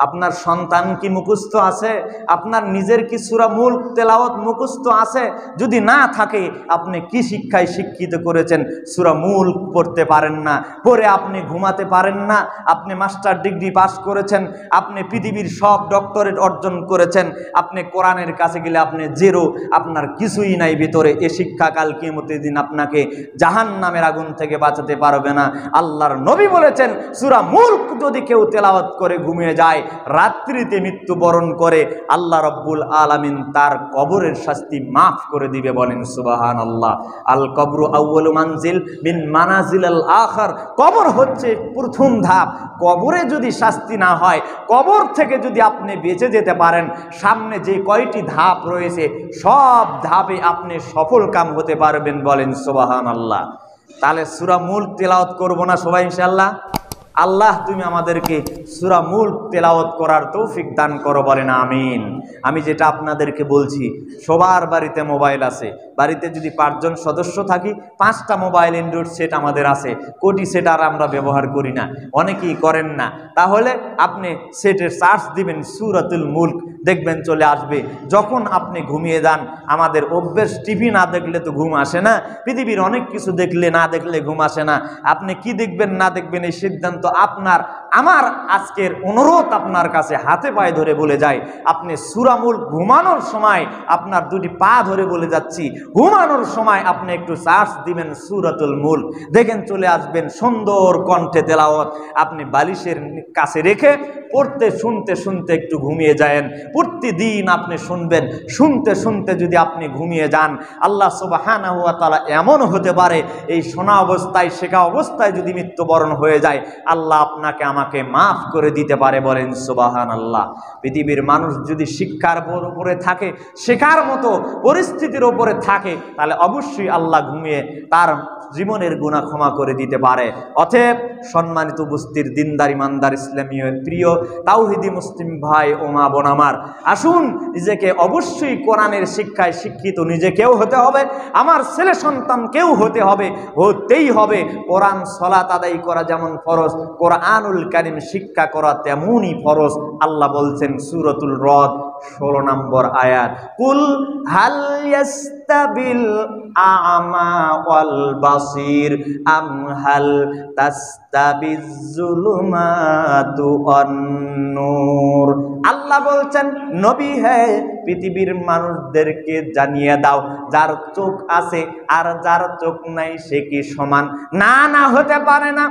আপনার সন্তান কি মুখস্থ আছে? আপনার নিজের কি সূরা মুলক তেলাওয়াত মুখস্থ আছে? যদি না থাকে, আপনি কি শিক্ষায় শিক্ষিত করেছেন? সূরা মুলক পড়তে পারেন না, পড়ে আপনি ঘুমাতে পারেন না। আপনি মাস্টার ডিগ্রি পাস করেছেন, আপনি পৃথিবীর সব ডক্টরেট অর্জন করেছেন, আপনি কোরআনের কাছে গেলে আপনি জিরো, আপনার কিছুই নাই ভিতরে। এ শিক্ষা কাল কিয়ামতের দিন আপনাকে জাহান্নামের আগুন থেকে বাঁচাতে পারবে না। আল্লাহর নবী বলেছেন, সূরা মুলক যদি কেউ তেলাওয়াত করে ঘুমিয়ে যায়, রাত্রিতে মৃত্যুবরণ করে, আল্লাহ রাব্বুল আলামিন তার কবরের শাস্তি মাফ করে দিবে। বলেন সুবহানাল্লাহ। আল কবরু আউয়ালু মানজিল মিন মানাজিলিল আখির। কবর হচ্ছে প্রথম ধাপ। কবরে যদি শাস্তি না হয়, কবর থেকে যদি আপনি বেঁচে যেতে পারেন, সামনে যে কয়টি ধাপ রয়েছে সব ধাপে আপনি সফল কাম হতে পারবেন। বলেন সুবহানাল্লাহ। তাহলে সূরা মুলক তেলাওয়াত করব না সবাই ইনশাআল্লাহ? আল্লাহ তুমি আমাদেরকে সূরা মুলক তেলাওয়াত করার তৌফিক দান করো। বলেন আমিন। আমি যেটা আপনাদেরকে বলছি, সবার বাড়িতে মোবাইল আছে। বাড়িতে যদি 5 জন সদস্য থাকি, 5টা মোবাইল অ্যান্ড্রয়েড সেট আমাদের আছে। কোটি সেট আর আমরা ব্যবহার করি না, অনেকেই করেন না। তাহলে আপনি সেটের সার্চ দিবেন সূরাতুল মুলক, দেখবেন চলে আসবে। যখন আপনি ঘুমিয়ে যান, আমাদের অভ্যেস টিভি না দেখলে তো ঘুম আসে না, পৃথিবীর অনেক কিছু দেখলে না দেখলে ঘুম আসে না। আপনি কি দেখবেন না দেখবেন এই সিদ্ধান্ত আপনার। আমার আজকের অনুরোধ আপনার কাছে, হাতে পায়ে ধরে বলে যায়, আপনি সূরা মুলক ঘুমানোর সময়, আপনার 2টি পা ধরে বলে যাচ্ছি, ঘুমানোর সময় আপনি একটু সার্চ দিবেন সূরাতুল মুলক, দেখেন চলে আসবেন সুন্দর কণ্ঠে তেলাওয়াত। আপনি বালিশের কাছে রেখে পড়তে শুনতে শুনতে একটু ঘুমিয়ে যায়েন। প্রতিদিন আপনি শুনবেন, শুনতে শুনতে যদি আপনি ঘুমিয়ে যান, আল্লাহ সুবহানাহু ওয়া তাআলা এমন হতে পারে এই শোনা অবস্থায়, শেখা অবস্থায় যদি মৃত্যুবরণ হয়ে যায়, আল্লাহ আপনাকে আমাকে মাফ করে দিতে পারে। বলেন সুবহানাল্লাহ। পৃথিবীর মানুষ যদি শিক্ষার উপরে থাকে, শেখার মতো পরিস্থিতির উপরে থাকে, তাহলে অবশ্যই আল্লাহ ঘুমিয়ে তার জীবনের গুনাহ ক্ষমা করে দিতে পারে। অতএব সম্মানিত উপস্থিত দিনদার ইমানদার ইসলামীয় প্রিয় তাওহীদি মুসলিম ভাই ও মা বোন আমার, আসুন নিজেকে অবশ্যই কোরআনের শিক্ষায় শিক্ষিত নিজেকেও হতে হবে, আমার ছেলে সন্তানকেও হতে হবে, হতেই হবে। কোরআন সালাত আদায় করা যেমন ফরজ, কোরআনুল কারীম শিক্ষা করা তেমনই ফরজ। আল্লাহ বলছেন সূরাতুল রদ 16 নম্বর আয়াত, কুল হাল ইয়াস্তাবিল আ'মা ওয়াল বাসির আম হাল তাস্তাবিজ যুলুমাতু ওয়ান নূর। আল্লাহ বলছেন, নবী হে, পৃথিবীর মানুষদেরকে জানিয়ে দাও, যার চোখ আছে আর যার চোখ নাই সে কি সমান? না, না, হতে পারে না।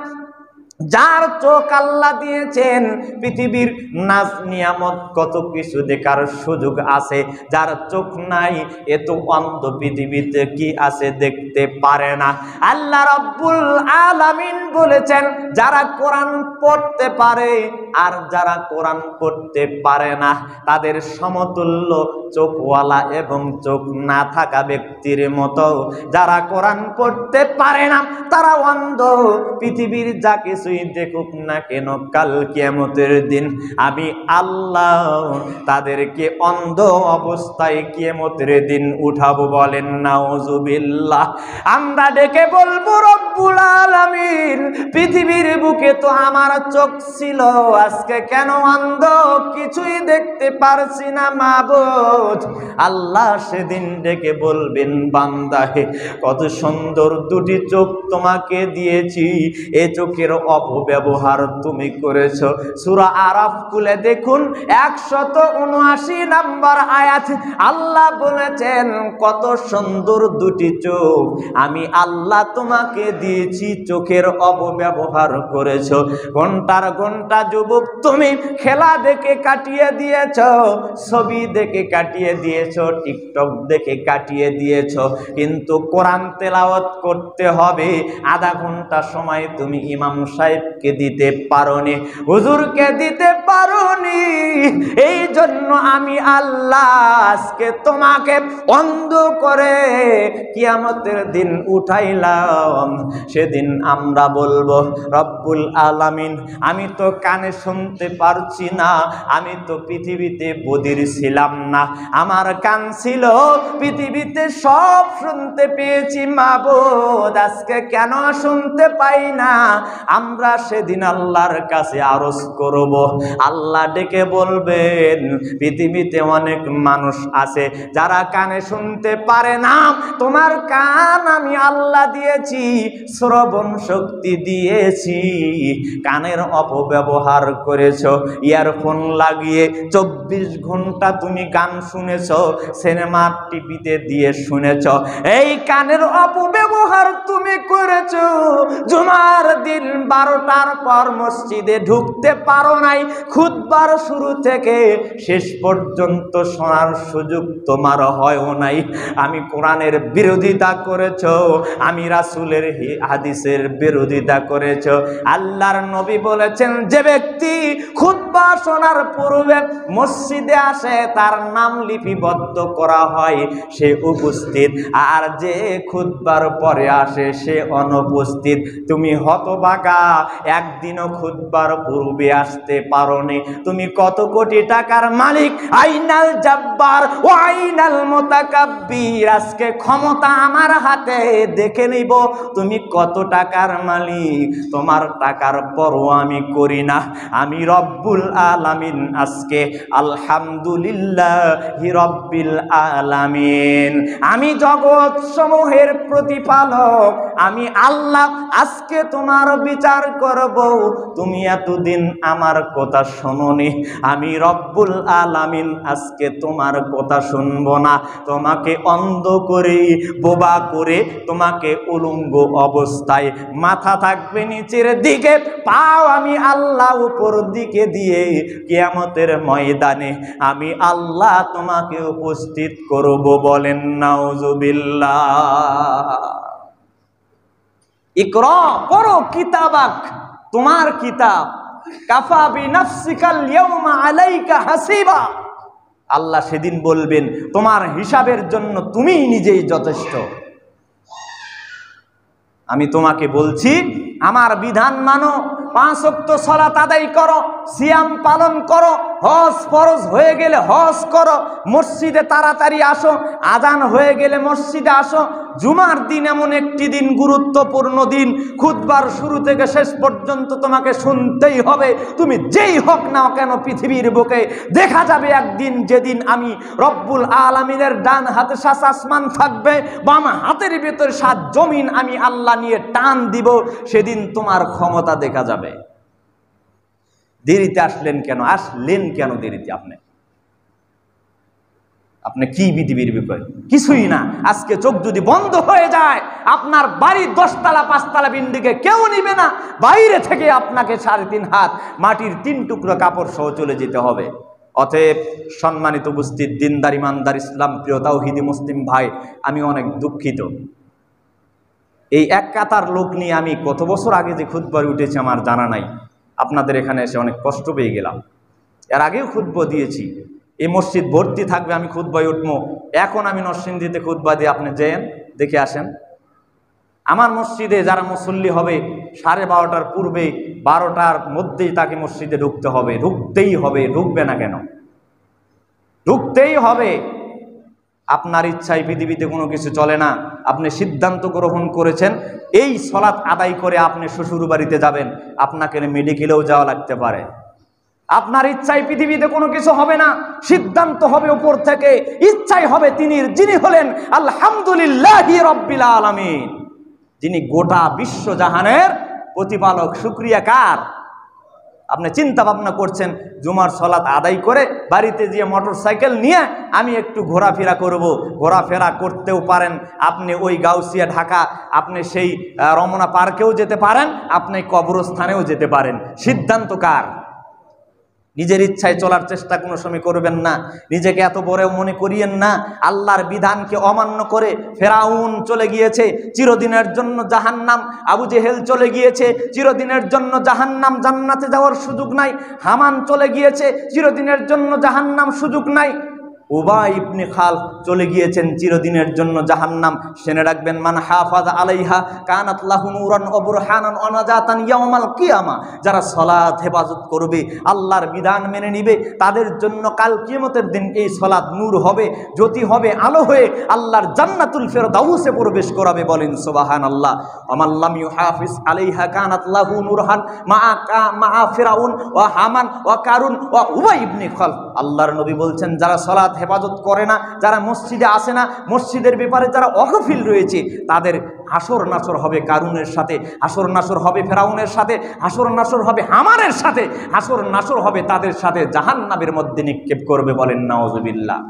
যার চোখ আল্লাহ দিয়েছেন, পৃথিবীর নাজ নিয়ামত কত কিছু দেখার সুযোগ আছে, যার চোখ নাই এ তো অন্ধ, পৃথিবীতে কি আছে দেখতে পারে না। আল্লাহ রাব্বুল আলামিন বলেছেন, যারা কোরআন পড়তে পারে আর যারা কোরআন পড়তে পারে না, তাদের সমতুল্য চোখওয়ালা এবং চোখ না থাকা ব্যক্তির মতো। যারা কোরআন পড়তে পারে না তারা অন্ধ, পৃথিবীর যা কিছুই দেখুক না কেন, কাল কিয়ামতের দিন আমি আল্লাহ তাদেরকে অন্ধ অবস্থায় কিয়ামতের দিন উঠাবো। বলেন নাউজুবিল্লাহ। আমরা ডেকে বলবো, রব্বুল আলামিন, পৃথিবীর বুকে তো আমার চোখ ছিল, আজকে কেন অন্ধ, কিছুই দেখতে পারছি না মাবুদ। আল্লাহ সেদিন ডেকে বলবেন, বান্দা হে, কত সুন্দর 2টি চোখ তোমাকে দিয়েছি, এই চোখের অপব্যবহার তুমি করেছো। সূরা আরাফ খুলে দেখুন 179 নম্বর আয়াত। আল্লাহ বলেছেন, কত সুন্দর 2টি চোখ আমি আল্লাহ তোমাকে দিয়েছি, চোখের অপব্যবহার করেছো। ঘন্টার ঘন্টা যুবক তুমি খেলা দেখে কাটিয়ে দিয়েছো, ছবি দেখে কাটিয়ে দিয়েছো, টিকটক দেখে কাটিয়ে দিয়েছো, কিন্তু কোরআন তেলাওয়াত করতে হবে আধা ঘন্টা সময় তুমি ইমাম সাহেবকে দিতে পারোনি, হুজুরকে দিতে পারোনি, এই জন্য আমি আল্লাহ আজকে তোমাকে অন্ধ করে কিয়ামতের দিন উঠাইলাম। সেদিন আমরা বলবো, রব্বুল আলামিন আমি তো কানে শুনতে পারছি না, আমি তো পৃথিবীতে বধির ছিলাম না, আমার কান ছিল, পৃথিবীতে সব শুনতে পেয়েছি, মাবুদ আজকে কেন শুনতে পাই না? আমরা সেদিন আল্লাহর কাছে আরজ করব। আল্লাহ ডেকে বলবেন, পৃথিবীতে অনেক মানুষ আছে যারা কানে শুনতে পারে না, তোমার কান আমি আল্লাহ দিয়েছি, শ্রবণ শক্তি দিয়েছি, কানের অপব্যবহার করেছো, ইয়ারফোন লাগিয়ে 24 ঘন্টা তুমি গান শুনেছো, সিনেমা টিভিতে দিয়ে শুনেছো, এই কানের অপব্যবহার তুমি করেছো। জুমার দিন 12টার পর মসজিদে ঢুকতে পারো নাই, খুতবার শুরু থেকে শেষ পর্যন্ত শোনার সুযোগ তোমার হয়ও নাই। আমি কোরআনের বিরোধিতা করেছো, আমি রাসূলের হাদিসের বিরোধিতা করেছো। আল্লাহর নবী বলেছেন, যে ব্যক্তি খুতবা শোনার পূর্বে মসজিদে আসে তার নাম লিপিবদ্ধ করা হয়, সে উপস্থিত, আর যে খুতবার পরে আসে সে অনুপস্থিত। তুমি হতভাগা, একদিনও খুতবার পূর্বে আসতে পারোনি। তুমি কত কোটি টাকার মালিক, আইনাল জাব্বার ও আইনাল মুতাকাব্বির, আজকে ক্ষমতা আমার হাতে, দেখে নিব তুমি কত টাকার মালিক। তোমার টাকার পরোয়া আমি করি না, আমি রব্বুল আলামিন আজকে আলহামদুলিল্লাহি রব্বিল আলামিন, আমি জগৎ সমূহের প্রতিপালক, আমি আল্লাহ আজকে তোমার বিচার করব। তুমি এতদিন আমার কথা শোনোনি, আমি রব্বুল আলামিন আজকে তোমার কথা শুনবো না, তোমাকে অন্ধ করে, বোবা করে, তোমাকে উলঙ্গ অবস্থায়, মাথা থাকবে নিচের দিকে, পাও আমি আল্লাহ উপর দিকে দিয়ে কিয়ামতের ময়দানে আমি আল্লাহ তোমাকে উপস্থিত করব। বলেন নাউজুবিল্লাহ। ইকরা, পড়ো কিতাবাক, তোমার কিতাব, কাফা বিনাফসিকাল ইয়াউমা আলাইকা হাসিবা। আল্লাহ সেদিন বলবেন, তোমার হিসাবের জন্য তুমি নিজেই যথেষ্ট। আমি তোমাকে বলছি, আমার বিধান মানো, 5 ওয়াক্ত সালাত আদায় করো, সিয়াম পালন করো, হজ ফরজ হয়ে গেলে হজ করো, মসজিদে তাড়াতাড়ি আসো, আজান হয়ে গেলে মসজিদে আসো। জুমার দিন এমন একটি দিন, গুরুত্বপূর্ণ দিন, খুতবার শুরু থেকে শেষ পর্যন্ত তোমাকে শুনতেই হবে। তুমি যেই হোক না কেন পৃথিবীর বুকে, দেখা যাবে একদিন যেদিন আমি রব্বুল আলামিনের ডান হাতে 7 আসমান থাকবে, বাম হাতের ভিতর 7 জমিন আমি আল্লাহ নিয়ে টান দিব, সেদিন তোমার ক্ষমতা দেখা যাবে। দেরিতে আসলেন কেন? আসলেন কেন দেরিতে? আপনি কি পৃথিবীর বিষয়? কিছুই না। আজকে চোখ যদি বন্ধ হয়ে যায়, আপনার বাড়ির 10 তলা 5 তলা বিল্ডিংয়ে কেউ নিবে না, বাইরে থেকে আপনাকে 3.5 হাত মাটির 3 টুকরো কাপড় সহ চলে যেতে হবে। অতএব সম্মানিত উপস্থিত, দিনদার ইমানদার ইসলাম প্রিয় তাওহীদি মুসলিম ভাই, আমি অনেক দুঃখিত। এই এক কাতার লোক নিয়ে আমি কত বছর আগে যে খুতবায় উঠেছি আমার জানা নাই। আপনাদের এখানে এসে অনেক কষ্ট পেয়ে গেলাম। এর আগেও খুতবা দিয়েছি, এই মসজিদ ভর্তি থাকবে, আমি খুতবায় উঠবো। এখন আমি নরসিংদীতে খুতবা দিয়ে আপনি যেন দেখে আসেন। আমার মসজিদে যারা মুসল্লি হবে 12:30টার পূর্বে, 12টার মধ্যেই তাকে মসজিদে ঢুকতে হবে, ঢুকতেই হবে। ঢুকবে না কেন? ঢুকতেই হবে। আপনার ইচ্ছায় পৃথিবীতে কোনো কিছু চলে না। আপনি সিদ্ধান্ত গ্রহণ করেছেন এই সালাত আদায় করে আপনি শ্বশুর বাড়িতে যাবেন, আপনাকে মেডিকেলেও যাওয়া লাগতে পারে। আপনার ইচ্ছায় পৃথিবীতে কোনো কিছু হবে না, সিদ্ধান্ত হবে উপর থেকে, ইচ্ছাই হবে যিনি হলেন আলহামদুলিল্লাহি রাব্বিল আলামিন, যিনি গোটা বিশ্বজাহানের প্রতিপালক। শুকরিয়া কার? আপনি চিন্তা ভাবনা করছেন জুমার সালাত আদায় করে বাড়িতে গিয়ে মোটরসাইকেল নিয়ে আমি একটু ঘোরাফেরা করব। ঘোরাফেরা করতেও পারেন আপনি ওই গাউসিয়া ঢাকা, আপনি সেই রমনা পার্কেও যেতে পারেন, আপনি কবরস্থানেও যেতে পারেন। সিদ্ধান্ত কার? নিজের ইচ্ছায় চলার চেষ্টা কোনো সময় করবেন না, নিজেকে এত বড় মনে করিয়েন না। আল্লাহর বিধানকে অমান্য করে ফেরাউন চলে গিয়েছে চিরদিনের জন্য জাহান্নাম, আবু জেহেল চলে গিয়েছে চিরদিনের জন্য জাহান্নাম, জান্নাতে যাওয়ার সুযোগ নাই। হামান চলে গিয়েছে চিরদিনের জন্য জাহান্নাম, সুযোগ নাই। উবাই ইবনে খালফ চলে গিয়েছেন চিরদিনের জন্য জাহান্নাম। শুনে রাখবেন, মান হাফাজ আলাইহা কানাত লাহু নূরান ওয়া বুরহানান ওয়া নাজাতান ইয়াউমাল কিয়ামা। যারা সালাত হেফাজত করবে, আল্লাহর বিধান মেনে নিবে, তাদের জন্য কাল কিয়ামতের দিন এই সালাত নূর হবে, জ্যোতি হবে, আলো হয়ে আল্লাহর জান্নাতুল ফেরদাউসে প্রবেশ করাবে। বলেন সুবহানাল্লাহ। ওয়া লাম ইউহাফিজ আলাইহা কানাত লাহু নূরহান মা ফিরাউন ওয়া হামান ওয়া কারুন ওয়া উবাই ইবনে খালফ। আল্লাহর নবী বলছেন, যারা সালাত হেফাজত করে না, যারা মসজিদে আসে না, মসজিদের ব্যাপারে যারা অগফিল রয়েছে, তাদের হাসর নাসর হবে কারুনের সাথে, হাসর নাসর হবে ফেরাউনের সাথে, হাসর নাসর হবে হামানের সাথে, হাসর নাসর হবে তাদের সাথে, জাহান্নামের মধ্যে নিক্ষেপ করবে। বলেন নাউজুবিল্লাহ।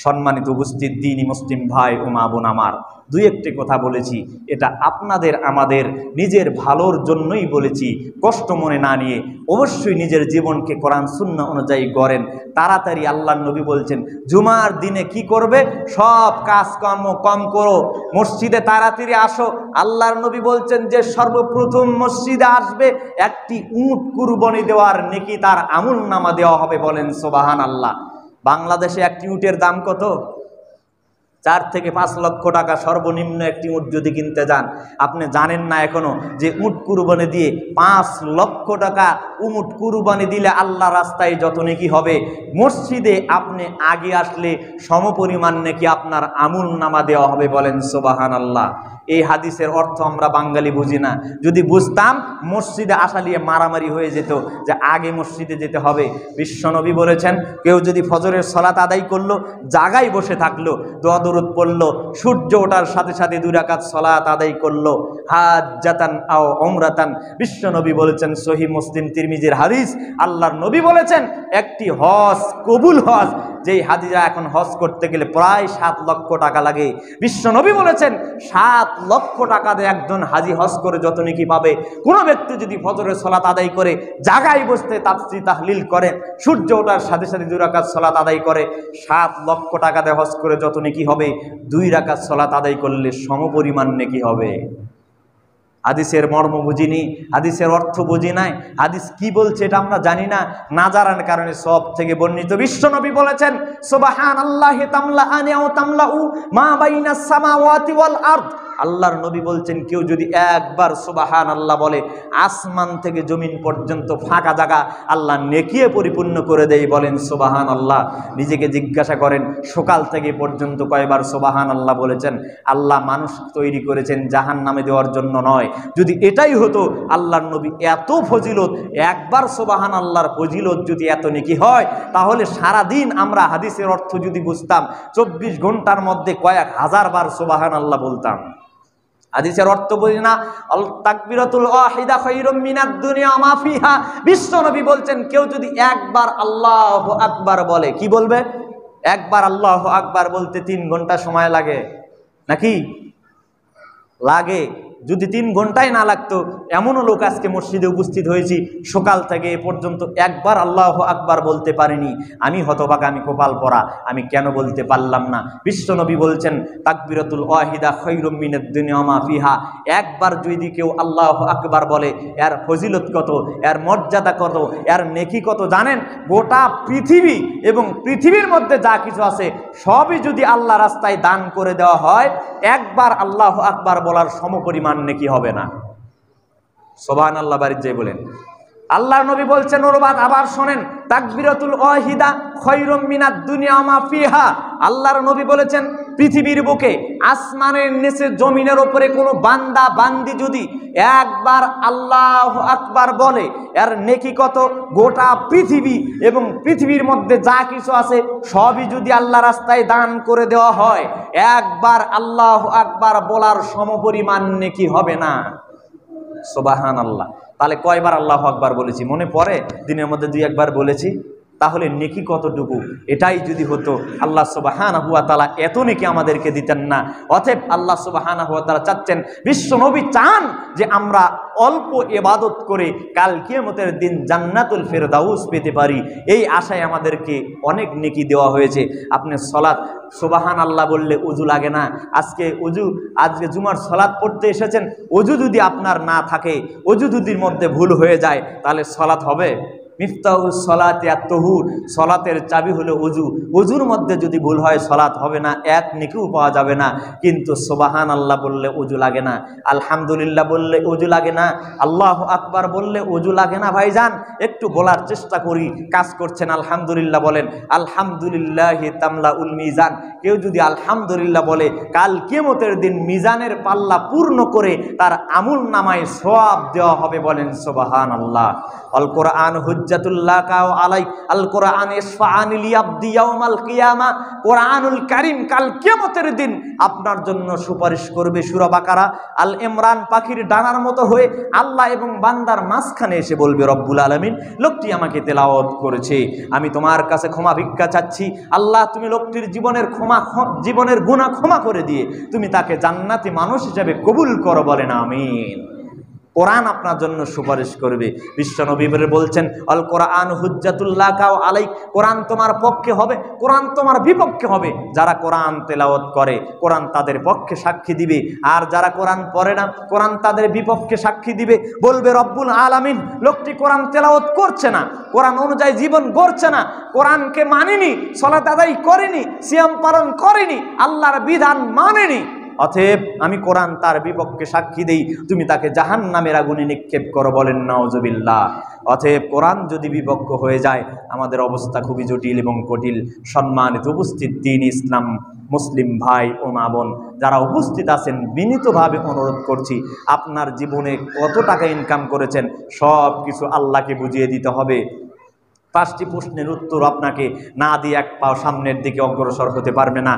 সম্মানিত উপস্থিত দ্বীনি মুসলিম ভাই ও মা বোন আমার, দুই একটি কথা বলেছি, এটা আপনাদের আমাদের নিজের ভালোর জন্যই বলেছি। কষ্ট মনে না নিয়ে অবশ্যই নিজের জীবনকে কোরআন সুন্নাহ অনুযায়ী গড়েন। তাড়াতাড়ি আল্লাহর নবী বলছেন, জুমার দিনে কি করবে? সব কাজকর্ম কম করো, মসজিদে তাড়াতাড়ি আসো। আল্লাহর নবী বলছেন যে সর্বপ্রথম মসজিদে আসবে, একটি উট কুরবানি দেওয়ার নেকি তার আমলনামা দেওয়া হবে। বলেন সুবহানাল্লাহ। বাংলাদেশে একটি উটের দাম কত? 4 থেকে 5 লক্ষ টাকা সর্বনিম্ন একটি উট যদি কিনতে যান। আপনি জানেন না এখনো যে উট কুরবানি দিয়ে 5 লক্ষ টাকা উট কুরবানি দিলে আল্লাহ রাস্তায় যত নেকি হবে, মসজিদে আপনি আগে আসলে সমপরিমাণ নেকি আপনার আমলনামা দেওয়া হবে। বলেন সুবহানাল্লাহ। এই হাদিসের অর্থ আমরা বাঙালি বুঝি না। যদি বুঝতাম, মসজিদে আসা নিয়ে মারামারি হয়ে যেত যে আগে মসজিদে যেতে হবে। বিশ্বনবী বলেছেন, কেউ যদি ফজরের সালাত আদায় করলো, জায়গায় বসে থাকলো, দোয়া দরুদ পড়লো, সূর্য ওঠার সাথে সাথে 2 রাকাত সালাত আদায় করলো, হাজ্জাতান আও উমরাতান। বিশ্বনবী বলেছেন, সহিহ মুসলিম তিরমিজির হাদিস, আল্লাহর নবী বলেছেন, একটি হজ, কবুল হজ, যেই হাজিরা এখন হজ করতে গেলে প্রায় 7 লক্ষ টাকা লাগে। বিশ্বনবী বলেছেন, 7 লক্ষ টাকা দিয়ে একজন হাজি হজ করে যত নেকি পাবে, কোনো ব্যক্তি যদি ফজরের সালাত আদায় করে, জায়গায় বসতে তাফসীর তাহলিল করে, সূর্য ওঠার সাথে সাথে 2 রাকাত সালাত আদায় করে, 7 লক্ষ টাকা দিয়ে হজ করে যত নেকি হবে, 2 রাকাত সালাত আদায় করলে সমপরিমাণ নেকি হবে। হাদিসের মর্ম বুঝিনি, হাদিসের অর্থ বুঝি নাই, হাদিস কি বলছে এটা আমরা জানি না, না জানার কারণে সব থেকে বর্ণিত। বিশ্বনবী বলেছেন, সুবহানাল্লাহি তামলাআনি আও তামলাউ মা বাইনাস সামাওয়াতি ওয়াল আরদ। আল্লাহর নবী বলছেন, কেউ যদি একবার সুবহানাল্লাহ বলে, আসমান থেকে জমিন পর্যন্ত ফাঁকা জায়গা আল্লাহ নেকিয়ে পরিপূর্ণ করে দেয়। বলেন সুবহানাল্লাহ। নিজেকে জিজ্ঞাসা করেন, সকাল থেকে পর্যন্ত কয়বার সুবহানাল্লাহ বলেছেন? আল্লাহ মানুষ তৈরি করেছেন জাহান্নামে দেওয়ার জন্য নয়। যদি এটাই হতো, আল্লাহর নবী এত ফজিলত, একবার সুবহানাল্লাহর ফজিলত যদি এত নেকি হয়, তাহলে সারা দিন আমরা হাদিসের অর্থ যদি বুঝতাম, 24 ঘন্টার মধ্যে কয়েক হাজার বার সুবহানাল্লাহ বলতাম। হাদিসের অর্থ বুঝি না, আল তাকবীরাতুল ওয়াহিদা খায়রুম মিনাদ দুনিয়া মা ফিহা। বিশ্বনবী বলছেন, কেউ যদি একবার আল্লাহু আকবার বলে, কি বলবে? একবার আল্লাহু আকবার বলতে 3 ঘন্টা সময় লাগে নাকি? লাগে। যদি 3 ঘন্টায় না লাগতো, এমনও লোক আজকে মসজিদে উপস্থিত হয়েছি, সকাল থেকে এ পর্যন্ত একবার আল্লাহু আকবার বলতে পারিনি। আমি হতভাগা, আমি কপাল পরা, আমি কেন বলতে পারলাম না? বিশ্বনবী বলছেন, তাকবীরাতুল ওয়াহিদা খায়রুম মিনাদ দুনিয়া মা ফিহা। একবার যদি কেউ আল্লাহু আকবার বলে, এর ফজিলত কত, এর মর্যাদা কত, এর নেকি কত জানেন? গোটা পৃথিবী এবং পৃথিবীর মধ্যে যা কিছু আছে সবই যদি আল্লাহ রাস্তায় দান করে দেওয়া হয়, একবার আল্লাহু আকবার বলার সমপরিমাণ নেকি হবে না। সুবহানাল্লাহ বাড়িতে যাই বলেন। আল্লাহর নবী বলছেন, অনুবাদ আবার শোনেন, তাকবীরাতুল ওয়াহিদা খায়রুম মিনাদ দুনিয়া মা ফিহা। আল্লাহর নবী বলেছেন, পৃথিবীর বুকে, আসমানের নিচে, জমিনের উপরে কোনো বান্দা বান্দি যদি একবার আল্লাহু আকবার বলে, এর নেকি কত? গোটা পৃথিবী এবং পৃথিবীর মধ্যে যা কিছু আছে সবই যদি আল্লাহ রাস্তায় দান করে দেওয়া হয়, একবার আল্লাহু আকবার বলার সমপরিমাণ নেকি হবে না। সুবহানাল্লাহ। তাহলে কয়বার আল্লাহু আকবার বলেছি? মনে পড়ে? দিনের মধ্যে 2-1 বার বলেছি? তাহলে নেকি কতটুকু? এটাই যদি হতো আল্লাহ সুবহানাহু ওয়া তাআলা এত নেকি আমাদেরকে দিতেন না। অতএব আল্লাহ সুবহানাহু ওয়া তাআলা চাচ্ছেন, বিশ্বনবী চান যে আমরা অল্প ইবাদত করে কাল কিয়ামতের দিন জান্নাতুল ফেরদাউস পেতে পারি। এই আশায় আমাদেরকে অনেক নেকি দেওয়া হয়েছে। আপনি সলাত সুবহানাল্লাহ বললে উজু লাগে না। আজকে জুমার সলাত পড়তে এসেছেন, অজু যদি আপনার না থাকে, অজু দুদির মধ্যে ভুল হয়ে যায়, তাহলে সলাত হবে? মিফতাহুস সলাতি আত-তাহুর, সলাতের চাবি হলো অজু। অজুর মধ্যে যদি ভুল হয় সলাত হবে না, এক নেকিও পাওয়া যাবে না। কিন্তু সুবহানাল্লাহ বললে অজু লাগে না, আলহামদুলিল্লাহ বললে অজু লাগে না, আল্লাহু আকবার বললে অজু লাগে না। ভাইজান একটু বলার চেষ্টা করি। কাজ করছেন আলহামদুলিল্লাহ বলেন, আলহামদুলিল্লাহি তামলাউল মিজান। কেউ যদি আলহামদুলিল্লাহ বলে, কাল কিয়ামতের দিন মিজানের পাল্লা পূর্ণ করে তার আমল নামায় সওয়াব দেওয়া হবে। বলেন সুবহানাল্লাহ। আল কোরআন হুজ্জাতুল্লাহ কাও আলাইক, আল কোরআন ইশফাআনি লিআবদি ইয়াউমাল কিয়ামা। কোরআনুল কারীম কাল কিয়ামতের দিন আপনার জন্য সুপারিশ করবে। সূরা বাকারা আল ইমরান পাখির ডানার মতো হয়ে আল্লাহ এবং বান্দার মাঝখানে এসে বলবে, রব্বুল আলামিন লোকটি আমাকে তেলাওয়াত করেছে, আমি তোমার কাছে ক্ষমা ভিক্ষা চাচ্ছি। আল্লাহ তুমি লোকটির জীবনের গুনাহ ক্ষমা করে দিয়ে তুমি তাকে জান্নাতি মানুষ হিসেবে কবুল করো। বলেন আমিন। কোরআন আপনার জন্য সুপারিশ করবে। বিশ্বনবী বলছেন, আল কোরআন হুজ্জাতুল্লাহ কাও আলাইক। কোরআন তোমার পক্ষে হবে, কোরআন তোমার বিপক্ষে হবে। যারা কোরআন তেলাওয়াত করে কোরআন তাদের পক্ষে সাক্ষী দিবে, আর যারা কোরআন পড়ে না কোরআন তাদের বিপক্ষে সাক্ষী দিবে। বলবে রব্বুল আলামিন লোকটি কোরআন তেলাওয়াত করছে না, কোরআন অনুযায়ী জীবন গড়ছে না, কোরআনকে মানেনি, সালাত আদায় করেনি, সিয়াম পালন করেনি, আল্লাহর বিধান মানেনি। অতএব আমি কোরআন তার বিপক্ষে সাক্ষী দেই, তুমি তাকে জাহান্নামের আগুনে নিক্ষেপ করো। বলেন নাউজুবিল্লাহ। অতএব কোরআন যদি বিপক্ষ হয়ে যায় আমাদের অবস্থা খুবই জটিল এবং কঠিন। সম্মানিত উপস্থিত দ্বীন ইসলাম মুসলিম ভাই ও মা বোন যারা উপস্থিত আছেন, বিনীতভাবে অনুরোধ করছি, আপনার জীবনে কত টাকা ইনকাম করেছেন সব কিছু আল্লাহকে বুঝিয়ে দিতে হবে। 5টি প্রশ্নের উত্তর আপনাকে না দিয়ে এক পাও সামনের দিকে অগ্রসর হতে পারবে না।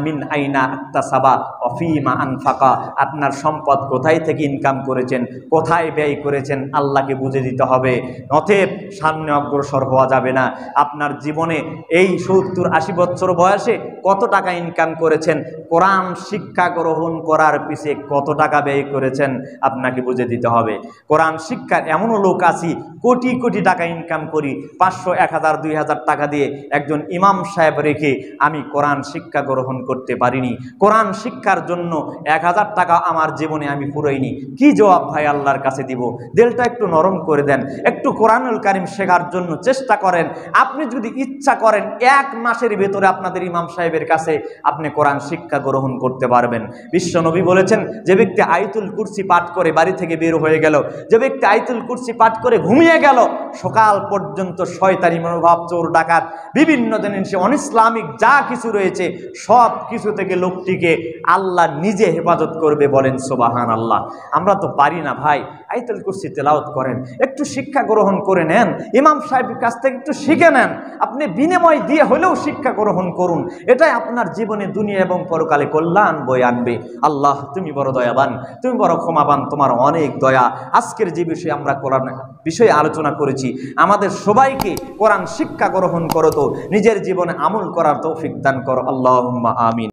মিন আইনা আক্তাসাবা অফিমা আনফাকা, আপনার সম্পদ কোথায় থেকে ইনকাম করেছেন, কোথায় ব্যয় করেছেন, আল্লাহকে বুঝে দিতে হবে। অতএব সামনে অগ্রসর হওয়া যাবে না। আপনার জীবনে এই 70-80 বছর বয়সে কত টাকা ইনকাম করেছেন, কোরআন শিক্ষা গ্রহণ করার পিছে কত টাকা ব্যয় করেছেন, আপনাকে বুঝে দিতে হবে। কোরআন শিক্ষার এমনও লোক আছি কোটি কোটি টাকা ইনকাম করি, 500, 1000, 2000 টাকা দিয়ে একজন ইমাম সাহেব রেখে আমি কোরআন শিক্ষা গ্রহণ করতে পারিনি। কোরআন শিক্ষার জন্য 1000 টাকা আমার জীবনে আমি ফুরাইনি। কি জবাব ভাই আল্লাহর কাছে দিব? দিলটা একটু নরম করে দেন, একটু কোরআনুল কারীম শেখার জন্য চেষ্টা করেন। আপনি যদি ইচ্ছা করেন 1 মাসের ভেতরে আপনাদের ইমাম সাহেবের কাছে আপনি কোরআন শিক্ষা গ্রহণ করতে পারবেন। বিশ্বনবী বলেছেন, যে ব্যক্তি আয়াতুল কুরসি পাঠ করে বাড়ি থেকে বের হয়ে গেল, যে ব্যক্তি আয়াতুল কুরসি পাঠ করে ঘুমিয়ে গেল, সকাল পর্যন্ত শয়তানি মনোভাব, চোর ডাকাত, বিভিন্ন জিনিস অনইসলামিক যা কিছু রয়েছে সব কিছু থেকে লোকটিকে আল্লাহ নিজে হেফাজত করবে। বলেন সুবহানাল্লাহ। আমরা তো পারি না ভাই। আয়াতুল কুরসি তেলাওয়াত করেন, একটু শিক্ষা গ্রহণ করে নেন, ইমাম সাহেবের কাছ থেকে একটু শিখে নেন। আপনি বিনিময় দিয়ে হলেও শিক্ষা গ্রহণ করুন, এটাই আপনার জীবনে দুনিয়া এবং পরকালে কল্যাণ বয়ে আনবে। আল্লাহ তুমি বড় দয়াবান, তুমি বড় ক্ষমাবান, তোমার অনেক দয়া। আজকের যে বিষয়ে আমরা কোরআন বিষয়ে আলোচনা করেছি, আমাদের সবাইকে কোরআন শিক্ষা গ্রহণ করো, তো নিজের জীবনে আমল করার তৌফিক দান করো। আল্লাহুম্মা আমিন।